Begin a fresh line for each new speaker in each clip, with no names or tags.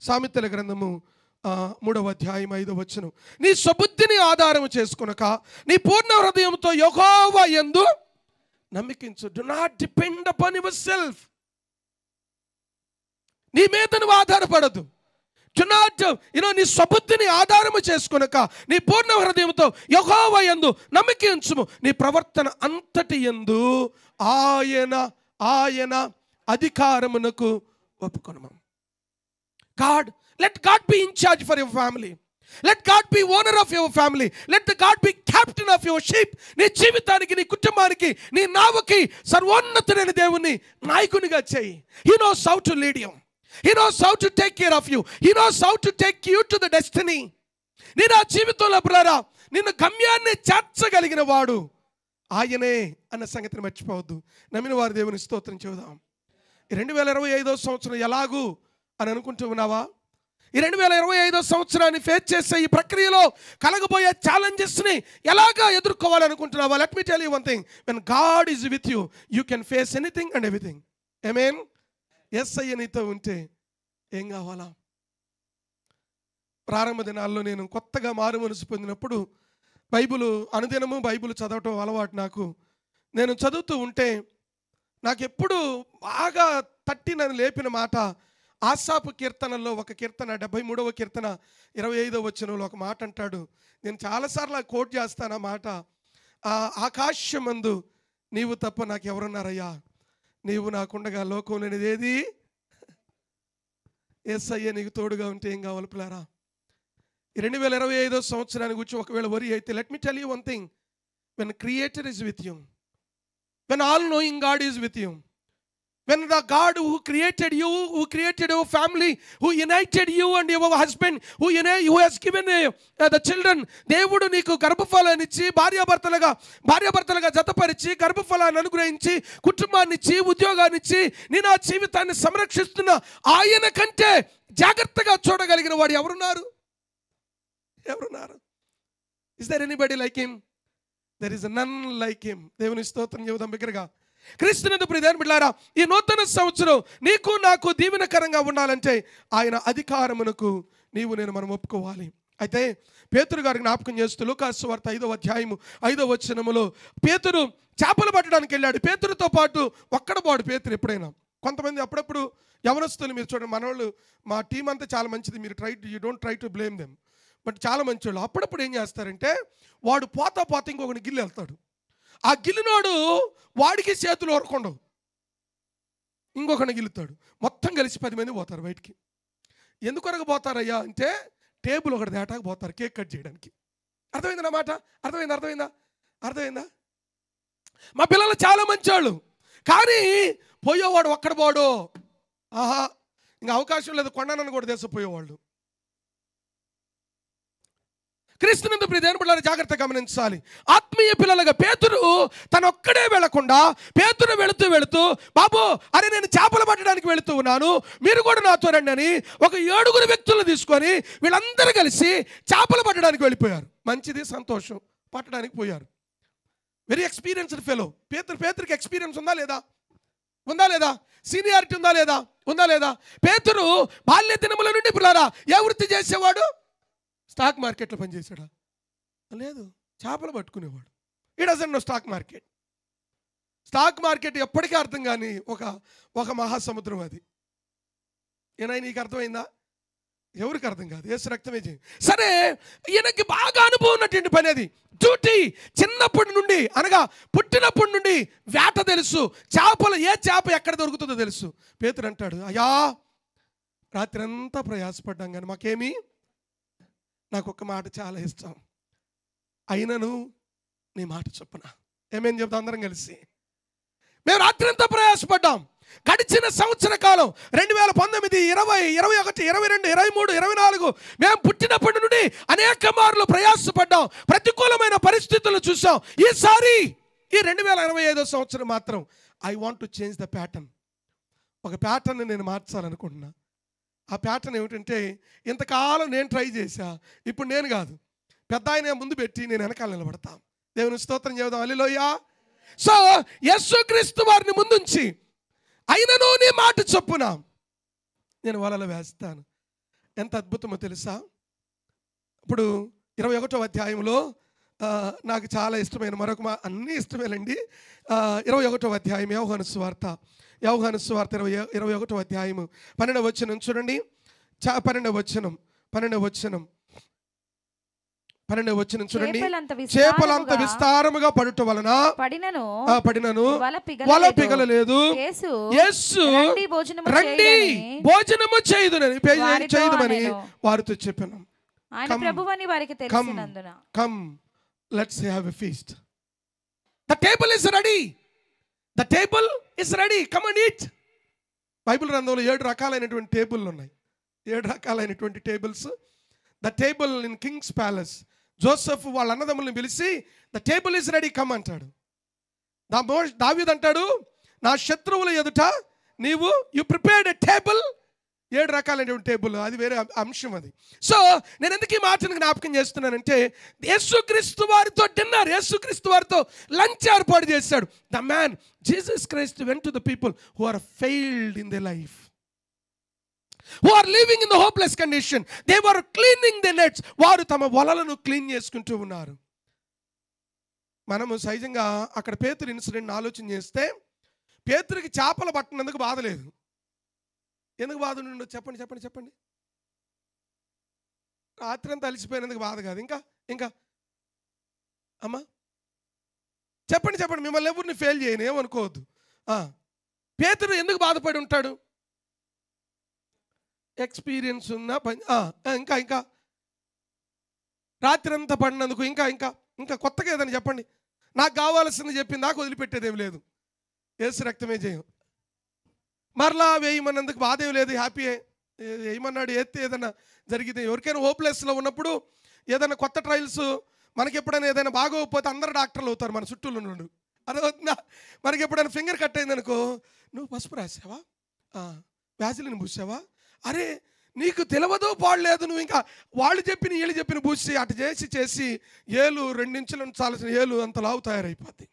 సామెతల గ్రంథము 3వ అధ్యాయం 5వ వచనం. నీ స్వబుద్ధిని ఆధారము చేసుకొనక నీ పూర్ణ హృదయంతో యెహోవా యందు నమ్మికించు. Do not depend upon yourself. నీ మీద నువ్వు ఆధారపడదు. డు నాట్ నీ స్వబుద్ధిని ఆధారము చేసుకొనక నీ పూర్ణ హృదయంతో యెహోవా యందు నమ్మికించుము. నీ ప్రవర్తన అంతటి యందు ఆయన అధికారమునకు ఒప్పుకొనుము. Let God be in charge for your family. Let God be owner of your family. Let the God be captain of your ship. నీ జీవితానికి, నీ కుటుంబానికి, నీ నావకి సర్వోన్నతుడైన దేవుని నాయకునిగా చేయి. He knows how to lead you. He knows how to take care of you. He knows how to take you to the destiny. నీ నా జీవితంలో బ్రదరా నిన్ను గమ్యాన్ని చేర్చగలిగిన వాడు ఆయనే అన్న సంగతిని మర్చిపోవద్దు. నమ్మిన వారి దేవుని స్తోత్రం చెబుదాం. 2025వ సంవత్సరం ఎలాగూ అని అనుకుంటూ ఉన్నావా? ఈ 2025వ సంవత్సరాన్ని ఫేస్ చేసే ఈ ప్రక్రియలో కలగబోయే ఛాలెంజెస్ని ఎలాగా ఎదుర్కోవాలనుకుంటున్నావా? Let me tell you one thing. When God is with you, you can face anything and everything. Amen. యేసయ్య నీతో ఉంటే ఏం కావాలా? ప్రారంభ దినాల్లో నేను కొత్తగా మారు మనసు పొందినప్పుడు అనుదినము బైబిల్ చదవటం అలవాటు నాకు. నేను చదువుతూ ఉంటే నాకు ఎప్పుడు బాగా తట్టి నన్ను లేపిన మాట ఆసాపు కీర్తనల్లో ఒక కీర్తన 73వ కీర్తన 25వ వచనంలో ఒక మాట అంటాడు. నేను చాలాసార్లు కోట్ చేస్తాను ఆ మాట. ఆకాశమందు నీవు తప్ప నాకు ఎవరున్నారయ్యా, నీవు నాకుండగా లోకం లేనిది ఏది? యేసయ్య నీకు తోడుగా ఉంటే ఏం కావాలి పిల్లారా? 2025వ సంవత్సరాన్ని గురించి ఒకవేళ వరి అయితే, let me tell you one thing. When creator is with you, when all knowing God is with you, when the God who created you, who created your family, who united you and your husband, who has given the children, దేవుడు నీకు గర్భఫలాన్ని ఇచ్చి భార్యాభర్తలుగా జతపరిచి గర్భఫలాన్ని అనుగ్రహించి కుటుంబాన్ని ఇచ్చి ఉద్యోగాన్ని ఇచ్చి నీ నా జీవితాన్ని సంరక్షిస్తున్న ఆయన కంటే జాగ్రత్తగా చూడగలిగిన వాడు ఎవరున్నారు? Is there anybody like him? There is none like him. దేవుని స్తోత్రం చెబుదాం బిగ్గరగా. క్రీస్తునందు ప్రియమైన బిడ్డలారా, ఈ నూతన సంవత్సరం నీకు నాకు దీవెనకరంగా ఉండాలంటే ఆయన అధికారమునకు మనం ఒప్పుకోవాలి. అయితే పేతురు గారికి జ్ఞాపకం చేస్తూ లూకాసు సువార్త 5వ అధ్యాయము 5వ వచనములో పేతురు చేపలు పట్టడానికి వెళ్ళాడు. పేతురుతో పాటు ఒక్కడబాడు పేతురు. ఎప్పుడైనా కొంతమంది అప్పుడప్పుడు యవనస్తులు మీరు చూడండి, మనోళ్ళు మా టీం అంతా చాలా మంచిది, you don't try to blame them, but చాలా మంచి వాళ్ళు. అప్పుడప్పుడు ఏం చేస్తారంటే వాడు పోతా ఇంకొకటి గిల్లి వెళ్తాడు. ఆ గిల్లినోడు వాడికి చేతులు ఓరకుండవు, ఇంకొకరిని గిల్లుతాడు. మొత్తం కలిసి 10 మంది పోతారు బయటికి. ఎందుకొరకు పోతారయ్యా అంటే టేబుల్ ఒకటి దాటాక పోతారు కేక్ కట్ చేయడానికి. అర్థమైంది నా మాట? అర్థమైందా? మా పిల్లలు చాలా మంచివాళ్ళు, కానీ పోయేవాడు ఒక్కడ పోడు. ఇంకా అవకాశం లేదు, కొండనన్ను కూడా తీసుకుపోయేవాళ్ళు. క్రీస్తునందు ప్రియమైన బిడ్డలారా జాగ్రత్తగా గమనించాలి. ఆత్మీయ పిల్లలుగా పేతురు తనొక్కడే వెళ్లకుండా పేతురు వెళుతూ బాబు అరే నేను చేపలు పట్టడానికి వెళుతూ ఉన్నాను, మీరు కూడా నాతో రండి అని ఒక 7 వ్యక్తులను తీసుకొని వీళ్ళందరూ కలిసి చేపలు పట్టడానికి వెళ్ళిపోయారు. మంచిది, సంతోషం, పట్టడానికి పోయారు. Very experienced fellow. పేతురుకి ఎక్స్పీరియన్స్ ఉందా లేదా? సీనియారిటీ ఉందా లేదా? పేతురు బాల్య దినముల నుండి పిల్లారా ఏ వృత్తి చేసేవాడు? స్టాక్ మార్కెట్లో పనిచేసాడా? లేదు, చేపలు పట్టుకునేవాడు. ఈ డజంట్ నో స్టాక్ మార్కెట్ ఎప్పటికీ అర్థం కాని ఒక మహాసముద్రం అది. నీకు అర్థమైందా? ఎవరికి అర్థం కాదు. యేసు రక్తమే చేయి. సరే, ఈయనకి బాగా అనుభవం ఉన్నటువంటి పని అది. డ్యూటీ చిన్నప్పటి నుండి, అనగా పుట్టినప్పటి నుండి వేట తెలుసు. ఏ చేప ఎక్కడ దొరుకుతుందో తెలుసు. పేతురు అంటాడు, అయ్యా రాత్రి అంతా ప్రయాసపడ్డాం కానీ నాకు ఒక మాట చాలా ఇష్టం, అయినను నీ మాట చొప్పున. ఏమేం చెప్తాం అందరం కలిసి? మేము రాత్రి అంతా ప్రయాసపడ్డాం. గడిచిన సంవత్సర కాలం 2019, 20, 21, 22, 23, 24 మేము పుట్టినప్పటి నుండి అనేక మార్లు ప్రయాసపడ్డాం. ప్రతికూలమైన పరిస్థితులు చూసాం. ఈసారి ఈ 2025వ సంవత్సరం మాత్రం I want to change the pattern. ఒక ప్యాటర్న్ నేను మార్చాలనుకుంటున్నా. ఆ ప్యాటర్న్ ఏమిటంటే, ఇంతకాలం నేను ట్రై చేశా, ఇప్పుడు నేను కాదు, పెద్ద ఆయన ముందు పెట్టి నేను వెనకాల నిలబడతాం. దేవుని స్తోత్రం చెబుదాం. హల్లెలూయా. సో యేసుక్రీస్తు వారిని ముందుంచి అయినను నీ మాట చొప్పున నేను వలలు వేస్తాను. ఎంత అద్భుతమో తెలుసా? ఇప్పుడు 21వ అధ్యాయంలో నాకు చాలా ఇష్టమైన అన్నీ ఇష్టమేనండి. 21వ అధ్యాయం యోహాను సువార్త 21వ అధ్యాయము 12వ వచనం చూడండి. 12వ వచనం చూడండి. చేపలంత విస్తారముగా పడుట వలన పడినను వల పిగలలేదు. యేసు రండి భోజనము చేయుదుమని వారితో చెప్పాను. Come, let's have a feast. The table is ready. The table is ready. Come and eat. Bible గ్రంథంలో 7 రకాలైనటువంటి టేబుల్లు ఉన్నాయి. 7 రకాలైనటువంటి tables. The table in Kings palace. Joseph వాళ్ళ అన్నదమ్ములను పిలిచి the table is ready come అంటాడు. దావీదు అంటాడు, నా శత్రువుల ఎదుట నీవు యు ప్రిపేర్డ్ ఎ టేబుల్. 7 రకాలైనటువంటి టేబుల్, అది వేరే అంశం అది. సో నేను ఎందుకు ఈ మాటను జ్ఞాపకం చేస్తున్నానంటే, యేసుక్రీస్తు వారితో డిన్నర్, యేసుక్రీస్తు వారితో లంచ్ ఏర్పాటు చేశాడు. The man Jesus Christ went to the people who are failed in the life, who are living in the hopeless condition. They were cleaning their nets. వారు తమ వలలను క్లీన్ చేసుకుంటూ ఉన్నారు. మనము సహజంగా అక్కడ పేతురు ఇన్సిడెంట్ ఆలోచన చేస్తే, పేతురికి చేపలు పట్టినందుకు బాధ లేదు. ఎందుకు బాధ ఉండు? చెప్పండి. రాత్రి అంతా అలిసిపోయినందుకు బాధ కాదు. ఇంకా అమ్మా చెప్పండి. మిమ్మల్ని ఎవరిని ఫెయిల్ చేయను, ఏమనుకోవద్దు. పేతురు ఎందుకు బాధపడి ఉంటాడు? ఎక్స్పీరియన్స్ ఉన్న ఇంకా రాత్రి అంతా పడినందుకు ఇంకా కొత్తగా ఏదని చెప్పండి. నాకు కావాల్సింది చెప్పింది, నాకు వదిలిపెట్టేదేం లేదు. యేసు రక్తమే జయం. మరలా వేయమన్నందుకు బాధేం లేదు, హ్యాపీయే. వేయమన్నాడు, ఎత్తి ఏదైనా జరిగితే. ఎవరికైనా హోప్లెస్లో ఉన్నప్పుడు ఏదైనా కొత్త ట్రయల్స్, మనకి ఎప్పుడైనా ఏదైనా బాగోకపోతే అందరు డాక్టర్లు అవుతారు మన చుట్టూలో నుండి. అదవుతుందా? మనకి ఎప్పుడైనా ఫింగర్ కట్ అయిందనుకో, నువ్వు పసుపు రాసావా, వ్యాజిలిన్ పూసావా, అరే నీకు తెలియదు పాడలేదు, నువ్వు ఇంకా వాళ్ళు చెప్పిన వీళ్ళు చెప్పిన పూసి అటు చేసి ఏలు 2 ఇంచులు చాల్సిన ఏలు అంత లావు తయారైపోద్ది.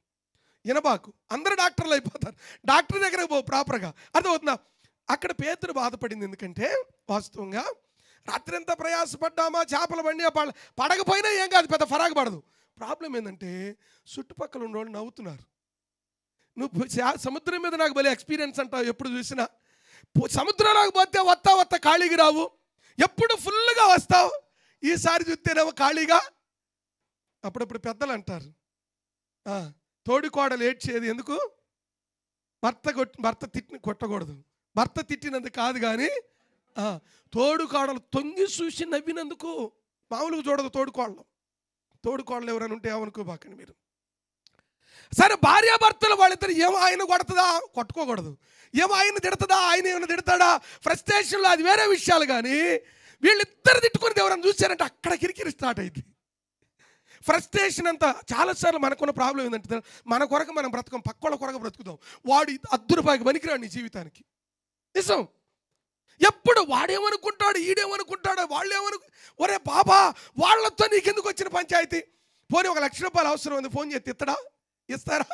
వినబాకు, అందరు డాక్టర్లు అయిపోతారు. డాక్టర్ దగ్గరకు పో ప్రాపర్గా. అర్థమవుతుందా? అక్కడ పేతురు బాధపడింది ఎందుకంటే, వాస్తవంగా రాత్రి ఎంత ప్రయాసపడ్డామా, చేపలు బండి పడకపోయినా ఏం కాదు, పెద్ద ఫరాకు పడదు. ప్రాబ్లం ఏంటంటే చుట్టుపక్కల ఉన్న వాళ్ళు నవ్వుతున్నారు. నువ్వు సముద్రం మీద నాకు భలే ఎక్స్పీరియన్స్ అంటావు, ఎప్పుడు చూసినా. సముద్రంలోకి పోతే వత్తా ఖాళీకి రావు, ఎప్పుడు ఫుల్గా వస్తావు. ఈసారి చూస్తేనేమో ఖాళీగా. అప్పుడప్పుడు పెద్దలు అంటారు, తోడికోడలు ఏడ్చేది ఎందుకు? భర్త కొట్టకూడదు, భర్త తిట్టినందుకు కాదు, కానీ తోడుకోడలు తొంగి చూసి నవ్వినందుకు. మామూలుగా చూడదు తోడుకోడలు ఎవరైనా ఉంటే ఏమనుకోబాకండి మీరు. సరే, భార్యాభర్తలు వాళ్ళిద్దరు ఏమో ఆయన కొడుతుందా, కొట్టుకోకూడదు. ఏమో ఆయన తిడుతుందా, ఆయన ఏమైనా తిడతాడా, ఫ్రస్ట్రేషన్లో, అది వేరే విషయాలు. కానీ వీళ్ళిద్దరు తిట్టుకునేది ఎవరైనా చూసారంటే అక్కడ కిరికిరి స్టార్ట్ అయింది. ఫ్రస్ట్రేషన్ అంతా. చాలాసార్లు మనకున్న ప్రాబ్లం ఏంటంటే, మన కొరకు మనం బ్రతకం, పక్కోళ్ళ కొరకు బ్రతుకుతాం. వాడు ₹10 పనికిరాడు నీ జీవితానికి. నిజం. ఎప్పుడు వాడేమనుకుంటాడు, ఈడేమనుకుంటాడు, ఒరే బాబా వాళ్ళతో నీకెందుకు వచ్చిన పంచాయతీ? పోనీ ఒక ₹1,00,000 అవసరం ఉంది, ఫోన్ చేసి ఇస్తారా?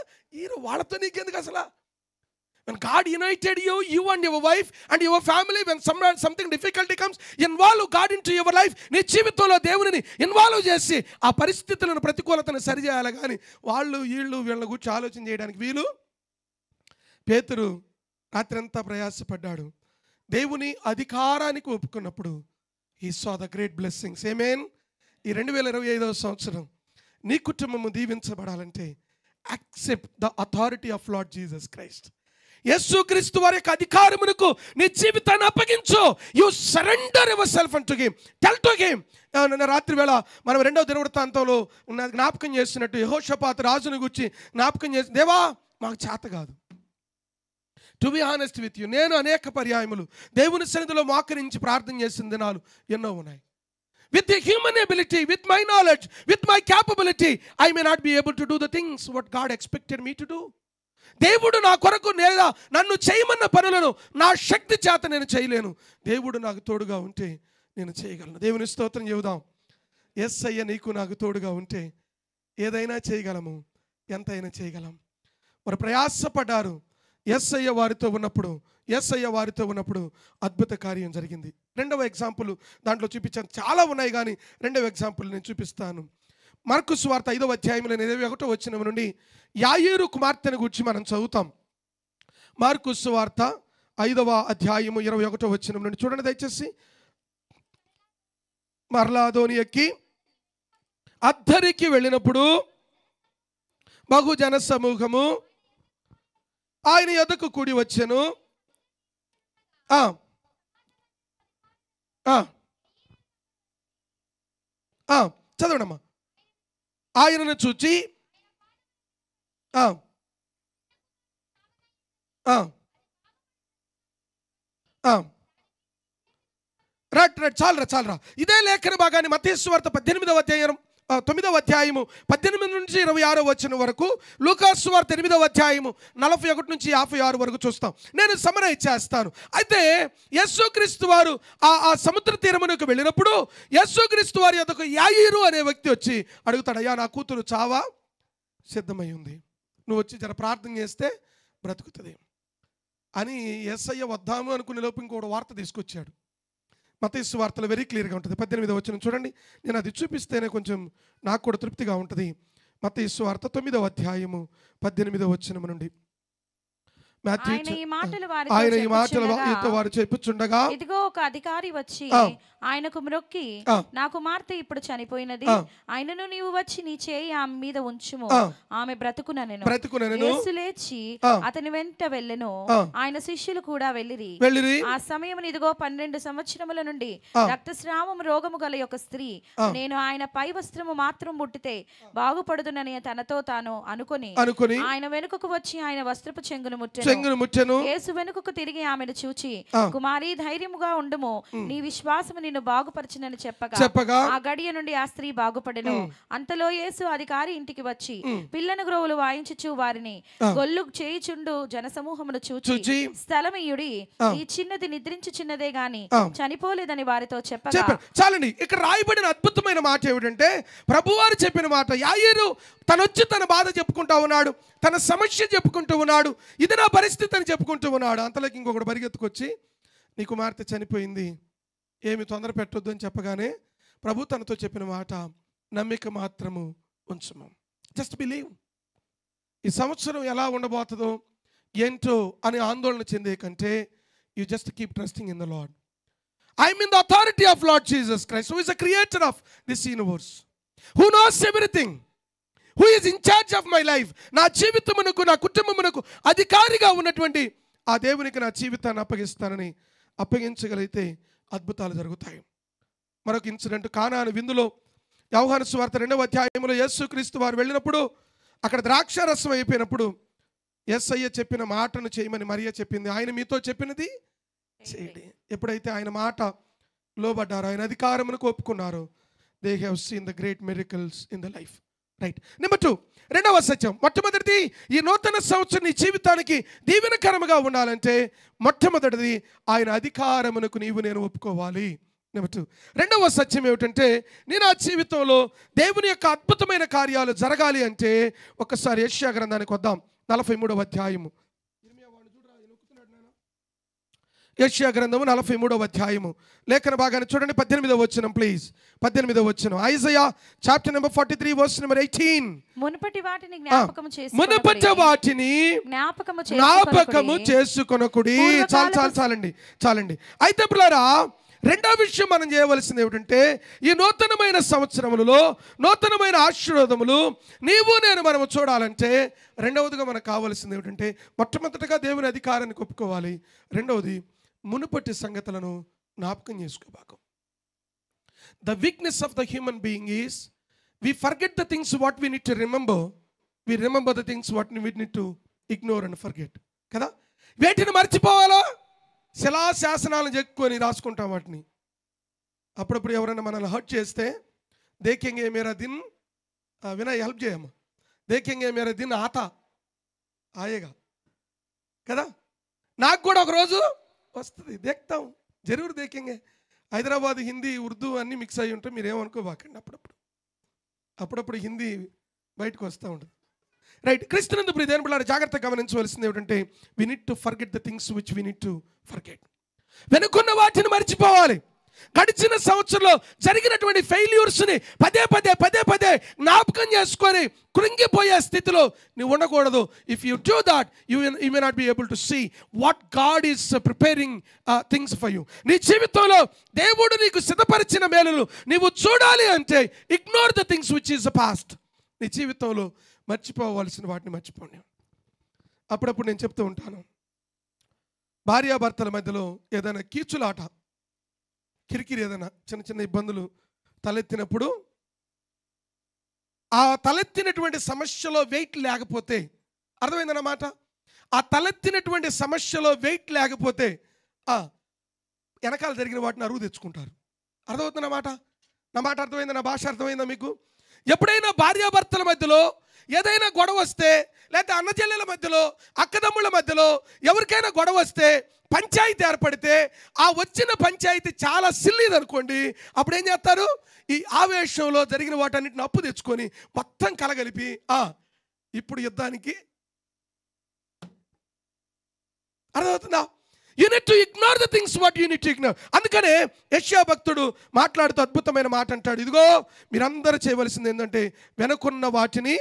వాళ్ళతో నీకెందుకు అసలు? When God united you and your wife and your family, when something difficulty comes, involve God into your life. నీ జీవితంలో దేవునిని ఇన్వాల్వ్ చేసి ఆ పరిస్థితులను, ప్రతికూలతను సరిచేయాలి. కానీ వీళ్ళ గురించి ఆలోచన చేయడానికి వీలు. పేతురు రాత్రి అంతా ప్రయాసపడ్డాడు. దేవుని అధికారానికి ఒప్పుకున్నప్పుడు he saw the great blessings. Amen. ఈ 2025వ సంవత్సరం నీ కుటుంబము దీవించబడాలంటే accept the authority of Lord Jesus Christ. యేసుక్రీస్తు వారి యొక్క అధికారమునకు నీ జీవితాన్ని అప్పగించు. You surrender yourself unto him. Tell to him. రాత్రి వేళ మనం 2వ దినవృత్తాంతంలో జ్ఞాపకం చేస్తున్నట్టు యెహోషాపాతు రాజును గురించి జ్ఞాపకం చేసి, దేవా మాకు చేత కాదు. To be honest with you, నేను అనేక పర్యాయములు దేవుని సన్నిధిలో మోకరించి ప్రార్థన చేసిన దినాలు ఎన్నో ఉన్నాయి. With the human ability, with my knowledge, with my capability, I may not be able to do the things what God expected me to do. దేవుడు నా కొరకు లేదా నన్ను చేయమన్న పనులను నా శక్తి చేత నేను చేయలేను. దేవుడు నాకు తోడుగా ఉంటే నేను చేయగలను. దేవుని స్తోత్రం చెబుదాం. యేసయ్య నీకు నాకు తోడుగా ఉంటే ఏదైనా చేయగలము, ఎంతైనా చేయగలం. వారు ప్రయాసపడ్డారు. యేసయ్య వారితో ఉన్నప్పుడు అద్భుత కార్యం జరిగింది. రెండవ ఎగ్జాంపుల్ దాంట్లో చూపించాను, చాలా ఉన్నాయి కానీ రెండవ ఎగ్జాంపుల్ నేను చూపిస్తాను. మార్కు సువార్త 5వ అధ్యాయంలో 21వ వచనం నుండి యాయీరు కుమార్తెను గురించి మనం చదువుతాం. మార్కు సువార్త 5వ అధ్యాయము 21వ వచనం నుండి చూడండి దయచేసి. మరలా అదోని ఎక్కి అద్దరికి వెళ్ళినప్పుడు బహుజన సమూహము ఆయన యొద్దకు కూడి వచ్చెను. చదవడమ్మా. ఆయనను చూచి చాలరా. ఇదే లేఖన భాగాన్ని మత్తయి సువార్త 18వ అధ్యాయం 9వ అధ్యాయము 18 నుంచి 26వ వచనం వరకు, లూకాసు సువార్త 8వ అధ్యాయము 41 నుంచి 56 వరకు చూస్తాం. నేను సమరైజ్ చేస్తాను. అయితే యేసుక్రీస్తు వారు ఆ సముద్ర తీరమునకు వెళ్ళినప్పుడు యేసుక్రీస్తు వారి యొద్దకు యాయీరు అనే వ్యక్తి వచ్చి అడుగుతాడు, అయ్యా నా కూతురు చావా సిద్ధమై ఉంది, నువ్వు వచ్చి జర ప్రార్థన చేస్తే బ్రతుకుతుంది అని యేసయ్య వద్దాము అనుకునే లోపు ఇంకోటి వార్త తీసుకొచ్చాడు. మత్తయి సువార్తలో వెరీ క్లియర్గా ఉంటుంది. 18వ వచనం చూడండి. నేను అది చూపిస్తేనే కొంచెం నాకు కూడా తృప్తిగా ఉంటుంది. మత్తయి సువార్త 9వ అధ్యాయము 18వ వచనం నుండి.
ఆయన ఈ మాటలు
వారు చెప్పుచుండగా
ఇదిగో ఒక అధికారి వచ్చి ఆయనకు మ్రొక్కి, నా కుమార్తె ఇప్పుడు చనిపోయినది, ఆయనను నీవు వచ్చి నీ చేయి ఆమె మీద ఉంచుము, ఆమె బ్రతుకుననెను. యేసు లేచి అతని వెంట వెళ్ళెను. ఆయన శిష్యులు కూడా వెళ్ళిరి. ఆ సమయం ఇదిగో 12 సంవత్సరముల నుండి రక్తస్రావం రోగము గల ఒక స్త్రీ, నేను ఆయన పై వస్త్రము మాత్రం ముట్టితే బాగుపడుదునని తనతో తాను అనుకొని ఆయన వెనుకకు వచ్చి ఆయన వస్త్రపు చెంగును ముట్టెను. యేసు వెనుకకు తిరిగి ఆమెను చూచి, కుమారి ధైర్యముగా ఉండుము, నీ విశ్వాసము నిన్ను బాగుపరచునని చెప్పగా ఆ గడియ నుండి ఆ స్త్రీ బాగుపడెను. అంతలో యేసు అధికారి ఇంటికి వచ్చి పిల్లను గ్రోవులు వాయించుచు వారిని గొల్లు చేయుచుండు జనసమూహమును చూచి, స్థలమియుడి, ఈ చిన్నది నిద్రించుచున్నదే గాని చనిపోలేదని వారితో చెప్పగా.
చాలండి. ఇక్కడ రాయబడిన అద్భుతమైన మాట ఏమిటంటే, ప్రభువారు చెప్పిన మాట. యాయీరు తనొచ్చి తన బాధ చెప్పుకుంటా ఉన్నాడు, తన సమస్య చెప్పుకుంటూ ఉన్నాడు, ఇది నా పరిస్థితి అని చెప్పుకుంటూ ఉన్నాడు. అంతలోకి ఇంకొకటి పరిగెత్తుకొచ్చి, నీ కుమార్తె చనిపోయింది, ఏమి తొందర పెట్టొద్దు అని చెప్పగానే ప్రభు తనతో చెప్పిన మాట, నమ్మిక మాత్రము ఉంచుము, జస్ట్ బిలీవ్. ఈ సంవత్సరం ఎలా ఉండబోతుందో ఏంటో అని ఆందోళన చెందే కంటే, you just keep trusting in the lord. I'm in the authority of Lord Jesus Christ, who is the creator of this universe, who knows everything, who is in charge of my life. నా జీవితమునకు, నా కుటుంబమునకు అధికారిగా ఉన్నటువంటి ఆ దేవునికి నా జీవితాన్ని అప్పగిస్తానని అప్పగించగలిగితే అద్భుతాలు జరుగుతాయి. మరొక ఇన్సిడెంట్, కానాను విందులో యోహాను సువార్త 2వ అధ్యాయంలో యేసుక్రీస్తు వారు వెళ్ళినప్పుడు అక్కడ ద్రాక్షారసం అయిపోయినప్పుడు యేసయ్య చెప్పిన మాటను చేయమని మరియ చెప్పింది. ఆయన మీతో చెప్పినది చేయండి. ఎప్పుడైతే ఆయన మాట లోబడ్డారో, ఆయన అధికారమునకు ఒప్పుకున్నారో, they have seen the great miracles in the life. Right. Number 2, రెండవ సత్యం. మొట్టమొదటిది, ఈ నూతన సంవత్సరం నీ జీవితానికి దీవెనకరముగా ఉండాలంటే మొట్టమొదటిది ఆయన అధికారమునకు నీవు నేను ఒప్పుకోవాలి. నెంబర్ 2, రెండవ సత్యం ఏమిటంటే, నేను ఆ జీవితంలో దేవుని యొక్క అద్భుతమైన కార్యాలు జరగాలి అంటే ఒక్కసారి యెషయా గ్రంథానికి వద్దాం. 43వ అధ్యాయము. యెషయా గ్రంథము 43వ అధ్యాయము లేఖన భాగాన్ని చూడండి. 18వ వచనం ప్లీజ్. 18వ వచనం. Isaiah chapter number 43 verse number 18.
మునుపటి వాటిని జ్ఞాపకము
చేసుకొనకుడి. చాలండి. అయితే పిల్లరా, రెండో విషయం మనం చేయవలసింది ఏమిటంటే, ఈ నూతనమైన సంవత్సరములలో నూతనమైన ఆశీర్వాదములు నీవు నేను మనము చూడాలంటే రెండవదిగా మనకు కావాల్సింది ఏమిటంటే, మొట్టమొదటిగా దేవుని అధికారాన్ని ఒప్పుకోవాలి. రెండవది, మునుపటి సంగతులను జ్ఞాపకం చేసుకోబాకు. The weakness of the human being is we forget the things what we need to remember, we remember the things what we need to ignore and forget. కదా, వేటిని మర్చిపోవాలో శిలాశాసనాలను చెక్కుని రాసుకుంటాం వాటిని. అప్పుడప్పుడు ఎవరైనా మనల్ని హర్ట్ చేస్తే, దేखेंगे मेरा दिन, వినయ్ హెల్ప్ చేయమ్మా, देखेंगे मेरा दिन आता आएगा కదా. నాకు కూడా ఒకరోజు వస్తుంది, దేక్తాం, జరూర్ దేखेंगे. హైదరాబాద్ హిందీ ఉర్దూ అన్నీ మిక్స్ అయ్యి ఉంటే మీరేమనుకోబాకండి. అప్పుడప్పుడు హిందీ బయటకు వస్తూ ఉంటుంది. రైట్. క్రీస్తునందు ప్రియ దేవుని బిడ్డలారా, జాగ్రత్తగా గమనించవలసింది ఏమిటంటే, we need to forget the things which we need to forget. వెనుకున్న వాటిని మర్చిపోవాలి. గడిచిన సంవత్సరంలో జరిగినటువంటి ఫెయిల్యూర్స్ని పదే పదే జ్ఞాపకం చేసుకొని కృంగిపోయే స్థితిలో నువ్వు ఉండకూడదు. If you do that you may not be able to see what God is preparing things for you. నీ జీవితంలో దేవుడు నీకు సిద్ధపరిచిన మేలులు నీవు చూడాలి అంటే ignore the things which is the past. నీ జీవితంలో మర్చిపోవలసిన వాటిని మర్చిపోండి. అప్పుడప్పుడు నేను చెప్తూ ఉంటాను, భార్యాభర్తల మధ్యలో ఏదైనా కీచులాట, కిరికిరి, ఏదైనా చిన్న చిన్న ఇబ్బందులు తలెత్తినప్పుడు ఆ తలెత్తినటువంటి సమస్యలో వెయిట్ లేకపోతే, అర్థమైందన్నమాట, ఆ తలెత్తినటువంటి సమస్యలో వెయిట్ లేకపోతే వెనకాల జరిగిన వాటిని అరువు తెచ్చుకుంటారు. అర్థమవుతుందన్నమాట. నా మాట అర్థమైందా? నా భాష అర్థమైందా మీకు? ఎప్పుడైనా భార్యాభర్తల మధ్యలో ఏదైనా గొడవ వస్తే, లేకపోతే అన్నచెల్లెల మధ్యలో, అక్కదమ్ముల మధ్యలో ఎవరికైనా గొడవ వస్తే, పంచాయతీ ఏర్పడితే, ఆ వచ్చిన పంచాయతీ చాలా సిల్లీది అనుకోండి, అప్పుడు ఏం చేస్తారు? ఈ ఆవేశంలో జరిగిన వాటన్నిటిని అప్పు తెచ్చుకొని మొత్తం కలగలిపి ఇప్పుడు యుద్ధానికి. అర్థమవుతుందా? You need to ignore the things what you need to ignore. అందుకనే యెషయా భక్తుడు మాట్లాడుతూ అద్భుతమైన మాట అంటాడు, ఇదిగో మీరందరూ చేయవలసింది ఏంటంటే వెనుకున్న వాటిని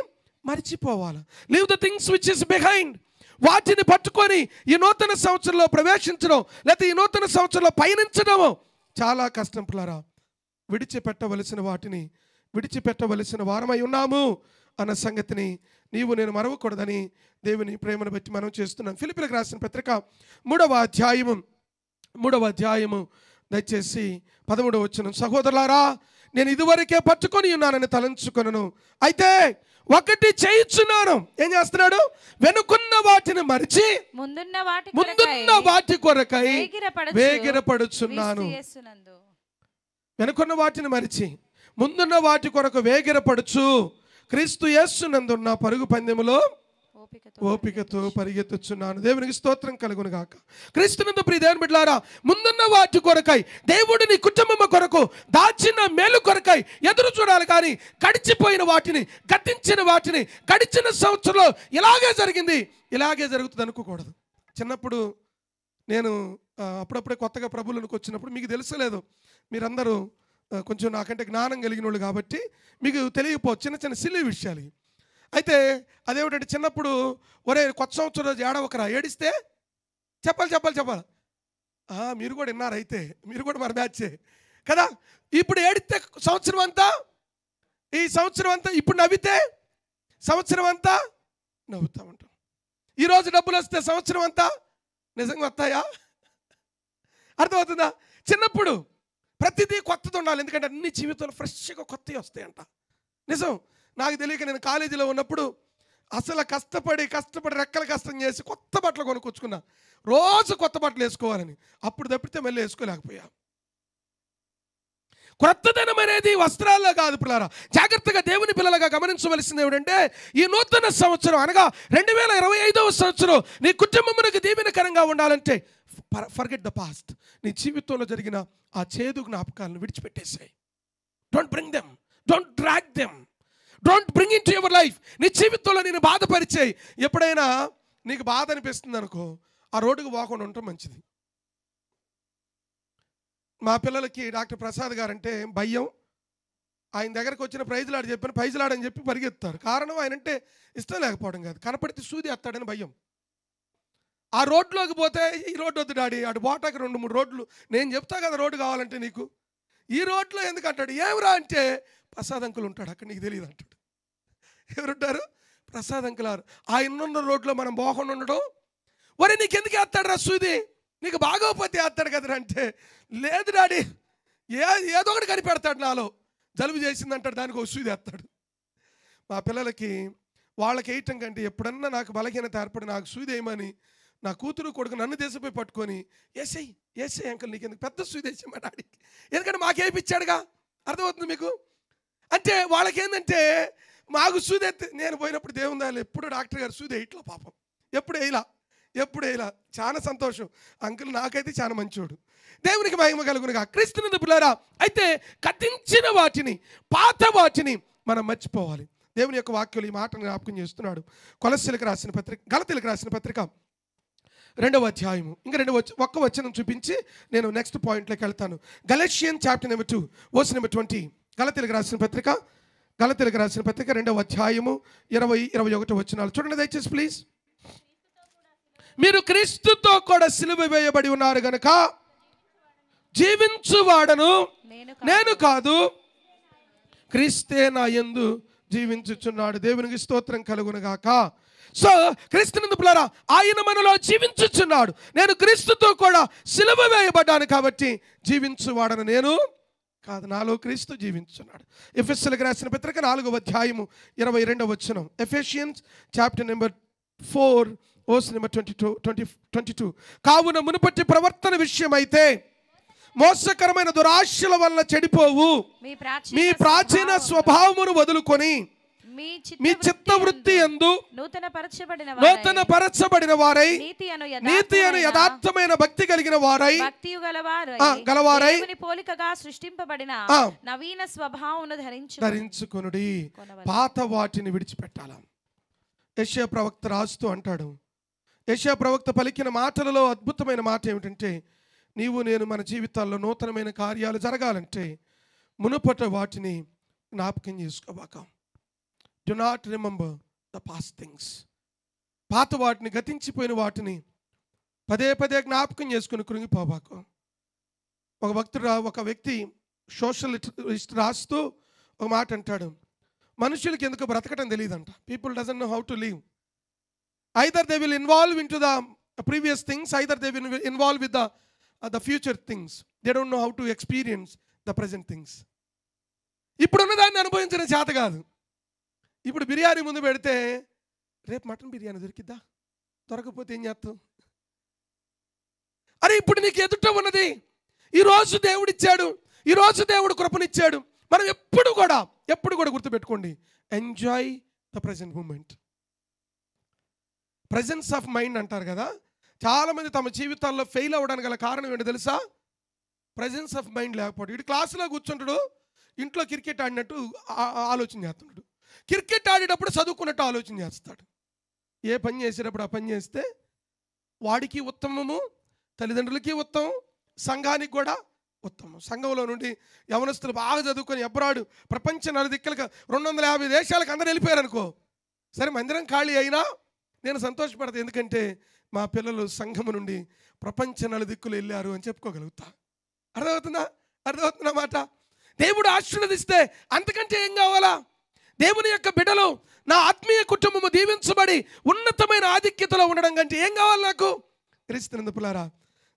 మర్చిపోవాలి. Leave the things which is behind. వాటిని పట్టుకొని ఈ నూతన సంవత్సరంలో ప్రవేశించడం, లేకపోతే ఈ నూతన సంవత్సరంలో పయనించడము చాలా కష్టం పిల్లరా. విడిచిపెట్టవలసిన వాటిని విడిచిపెట్టవలసిన వారమై ఉన్నాము అన్న సంగతిని నీవు నేను మరవకూడదని దేవుని ప్రేమను బట్టి మనం చేస్తున్నాం. ఫిలిప్పీలకు రాసిన పత్రిక 3వ అధ్యాయము దయచేసి 13వ వచనం. సహోదరులారా, నేను ఇదివరకే పట్టుకొని ఉన్నానని తలంచుకొనను, అయితే ఒకటి చేయుచున్నాను. ఏం చేస్తున్నాడు? వెనుకున్న వాటిని మరిచి ముందున్న వాటి కొరకై వేగిరపడుచున్నాను. వెనుకున్న వాటిని మరిచి ముందున్న వాటి కొరకు వేగిరపడుచు క్రీస్తు యేసునందున్న పరుగు పందెములో ఓపికతో పరిగెత్తుచున్నాను. దేవునికి స్తోత్రం కలుగును గాక. క్రీస్తునందు ప్రియ దేవుని బిడ్డలారా, ముందున్న వాటి కొరకై, దేవుడు నీ కుటుంబం కొరకు దాచిన మేలు కొరకై ఎదురు చూడాలి. కానీ గడిచిపోయిన వాటిని, గతించిన వాటిని, గడిచిన సంవత్సరంలో ఇలాగే జరిగింది, ఇలాగే జరుగుతుంది అనుకోకూడదు. చిన్నప్పుడు నేను అప్పుడప్పుడే కొత్తగా ప్రభువులకు వచ్చినప్పుడు, మీకు తెలుసలేదు, మీరందరూ కొంచెం నాకంటే జ్ఞానం కలిగిన వాళ్ళు కాబట్టి మీకు తెలియకపోవచ్చు చిన్న చిన్న సిల్లి విషయాలు. అయితే అదేమిటంటే, చిన్నప్పుడు ఒరే కొత్త సంవత్సరం రోజు ఏడవకరా, ఏడిస్తే చెప్పాలి. మీరు కూడా విన్నారు, అయితే మీరు కూడా మన బ్యాచే కదా. ఇప్పుడు ఏడిస్తే సంవత్సరం అంతా, ఈ సంవత్సరం అంతా, ఇప్పుడు నవ్వితే సంవత్సరం అంతా నవ్వుతూ ఉంటాం. ఈరోజు డబ్బులు వస్తే సంవత్సరం అంతా నిజంగా వస్తాయా? అర్థమవుతుందా? చిన్నప్పుడు ప్రతిదీ కొత్తది ఉండాలి, ఎందుకంటే అన్ని జీవితంలో ఫ్రెష్గా కొత్తవి వస్తాయంట. నిజం. నాకు తెలియక నేను కాలేజీలో ఉన్నప్పుడు అసలు కష్టపడి రెక్కలు కష్టం చేసి కొత్త బట్టలు కొనుక్కొచ్చుకున్నా, రోజు కొత్త బట్టలు వేసుకోవాలని. అప్పుడు తప్పితే మళ్ళీ వేసుకోలేకపోయా. కొత్తదనం అనేది వస్త్రాల్లో కాదు పిల్లరా. జాగ్రత్తగా దేవుని పిల్లలుగా గమనించవలసింది ఏమిటంటే, ఈ నూతన సంవత్సరం అనగా 2025వ సంవత్సరం నీ కుటుంబమునకు దీవెనకరంగా ఉండాలంటే ఫర్గెట్ ద పాస్ట్. నీ జీవితంలో జరిగిన ఆ చేదు జ్ఞాపకాలను విడిచిపెట్టేసాయి. Don't bring them, don't drag them, don't bring into your life. నీ జీవితంలో నేను బాధపరిచేయి. ఎప్పుడైనా నీకు బాధ అనిపిస్తుంది అనుకో, ఆ రోడ్డుకు పోకుండా ఉండటం మంచిది. మా పిల్లలకి డాక్టర్ ప్రసాద్ గారు అంటే భయం. ఆయన దగ్గరకు వచ్చిన ప్రైజ్లాడు చెప్పిన ప్రైజ్లాడని చెప్పి పరిగెత్తారు. కారణం ఆయన అంటే ఇష్టం లేకపోవడం కాదు, కనపడితే సూది ఎత్తాడని భయం. ఆ రోడ్లోకి పోతే, ఈ రోడ్డు వద్దు డాడీ, అటు బోటాకి 2-3 రోడ్లు, నేను చెప్తా కదా రోడ్డు కావాలంటే నీకు, ఈ రోడ్లో ఎందుకు అంటాడు. ఏమిరా అంటే, ప్రసాద్ అంకుల్ ఉంటాడు అక్కడ, నీకు తెలియదు అంటాడు. ఎవరుంటారు? ప్రసాద్ అంకుల్. ఆయన ఉన్న రోడ్లో మనం పోకుండా ఉండడం. ఒరే నీకు ఎందుకు వేస్తాడు రా సూది, నీకు బాగోపోతే వేస్తాడు కదరా అంటే, లేదు డాడీ, ఏదో ఒకటి కనిపెడతాడు నాలో, జలుబు చేసిందంటాడు, దానికి ఒక సూది వేస్తాడు. మా పిల్లలకి వాళ్ళకి వేయటం కంటే ఎప్పుడన్నా నాకు బలహీనత ఏర్పడి నాకు సూది వేయమని నా కూతురు కొడుకు నన్ను దేశపోయి పట్టుకొని ఏసై అంకుల్ నీకు ఎందుకు పెద్ద సూది వేసి మా డాడీకి, ఎందుకంటే మాకేపిచ్చాడుగా. అర్థమవుతుంది మీకు? అంటే వాళ్ళకి ఏంటంటే మాకు సూది ఎత్తి, నేను పోయినప్పుడు దేవుని దాని ఎప్పుడు డాక్టర్ గారు సూది వేయట్లా పాపం, ఎప్పుడు వేయలా. చాలా సంతోషం అంకుల్, నాకైతే చాలా మంచోడు. దేవునికి మహిమ కలుగునుగా. క్రీస్తునందు పిల్లారా, అయితే కథించిన వాటిని, పాత వాటిని మనం మర్చిపోవాలి. దేవుని యొక్క వాక్యాలు ఈ మాటను జ్ఞాపకం చేస్తున్నాడు. గలతీయులకు రాసిన పత్రిక 2వ అధ్యాయము ఇంకా ఒక్క వచనం చూపించి నేను నెక్స్ట్ పాయింట్లోకి వెళ్తాను. గలషియన్ చాప్టర్ నెంబర్ 2 వర్స్ నెంబర్ 20. గలతీయులకు రాసిన పత్రిక 2వ అధ్యాయము 20-21 వచనాలు చూడండి దయచేసి ప్లీజ్. మీరు క్రీస్తుతో కూడా సిలువ వేయబడి ఉన్నారు గనుక జీవించువాడను నేను కాదు, క్రీస్తే నా యందు జీవించుచున్నాడు. దేవునికి స్తోత్రం కలుగునుగాక. సో క్రీస్తునందు పిల్లరా, ఆయన మనలో జీవించుచున్నాడు. నేను క్రీస్తుతో కూడా సిలువ వేయబడ్డాను కాబట్టి జీవించువాడను నేను కాదు, నాలో క్రీస్తు జీవించున్నాడు. ఎఫెసీయులకు రాసిన పత్రిక 4వ అధ్యాయము 22వ వచనం. Ephesians chapter number 4 verse number 22. కావున మునుపటి ప్రవర్తన విషయమైతే మోసకరమైన దురాశల వల్ల చెడిపోవు మీ ప్రాచీన స్వభావమును వదులుకొని మీ చిత్తవృత్తి యందు నూతన పరచబడిన వారై నీతి అను యథార్థమైన భక్తి కలిగిన వారై గలవారై
పోలికగా సృష్టింపబడిన నవీన స్వభావమును ధరించుకొనుడి.
పాత వాటిని విడిచిపెట్టాలి. యెషయా ప్రవక్త రాస్తూ అంటాడు, యెషయా ప్రవక్త పలికిన మాటలలో అద్భుతమైన మాట ఏమిటంటే, నీవు నేను మన జీవితాల్లో నూతనమైన కార్యాలు జరగాలంటే మునుపట వాటిని జ్ఞాపకం చేసుకోబాక. Do not remember the past things. పాత వాటిని, గతించిపోయిన వాటిని పదే పదే జ్ఞాపకం చేసుకుని కృంగిపోబాకు. ఒక వ్యక్తి సోషల్ రాస్తూ ఒక మాట అంటాడు, మనుషులకి ఎందుకు బ్రతకటం తెలియదంట. People doesn't know how to live. Either they will involve into the previous things, either they will involve with the future things. They don't know how to experience the present things. ఇప్పుడున్న దాన్ని అనుభవించిన చేత కాదు. ఇప్పుడు బిర్యానీ ముందు పెడితే రేపు mutton biryani దొరికిద్దా, దొరకపోతే ఏం చేస్తావు? అరే ఇప్పుడు నీకు ఎదుట ఉన్నది, ఈరోజు దేవుడిచ్చాడు, ఈరోజు దేవుడు కృపనిచ్చాడు. మనం ఎప్పుడు కూడా గుర్తుపెట్టుకోండి, enjoy the present moment. Presence of mind అంటారు కదా. చాలామంది తమ జీవితాల్లో ఫెయిల్ అవ్వడానికి గల కారణం ఏంటో తెలుసా? ప్రజెన్స్ ఆఫ్ మైండ్ లేకపోవడం. ఇటు క్లాసులో కూర్చుంటాడు, ఇంట్లో క్రికెట్ ఆడినట్టు ఆలోచన చేస్తున్నాడు. క్రికెట్ ఆడేటప్పుడు చదువుకున్నట్టు ఆలోచన చేస్తాడు. ఏ పని చేసేటప్పుడు ఆ పని చేస్తే వాడికి ఉత్తమము, తల్లిదండ్రులకి ఉత్తమం, సంఘానికి కూడా ఉత్తమం. సంఘంలో నుండి యవనస్తులు బాగా చదువుకొని అబ్రాడు ప్రపంచ నలుదిక్కలకు 250 దేశాలకు అందరూ వెళ్ళిపోయారు అనుకో, సరే మందిరం ఖాళీ అయినా నేను సంతోషపడతాను, ఎందుకంటే మా పిల్లలు సంఘము నుండి ప్రపంచ నలుదిక్కులు వెళ్ళారు అని చెప్పుకోగలుగుతా. అర్థమవుతుందా మాట? దేవుడు ఆశీర్వదిస్తే అంతకంటే ఏం కావాలా? దేవుని యొక్క బిడ్డలు, నా ఆత్మీయ కుటుంబము దీవించబడి ఉన్నతమైన ఆధిక్యతలో ఉండడం కంటే ఏం కావాలి నాకు? క్రీస్తునందు పిల్లారా,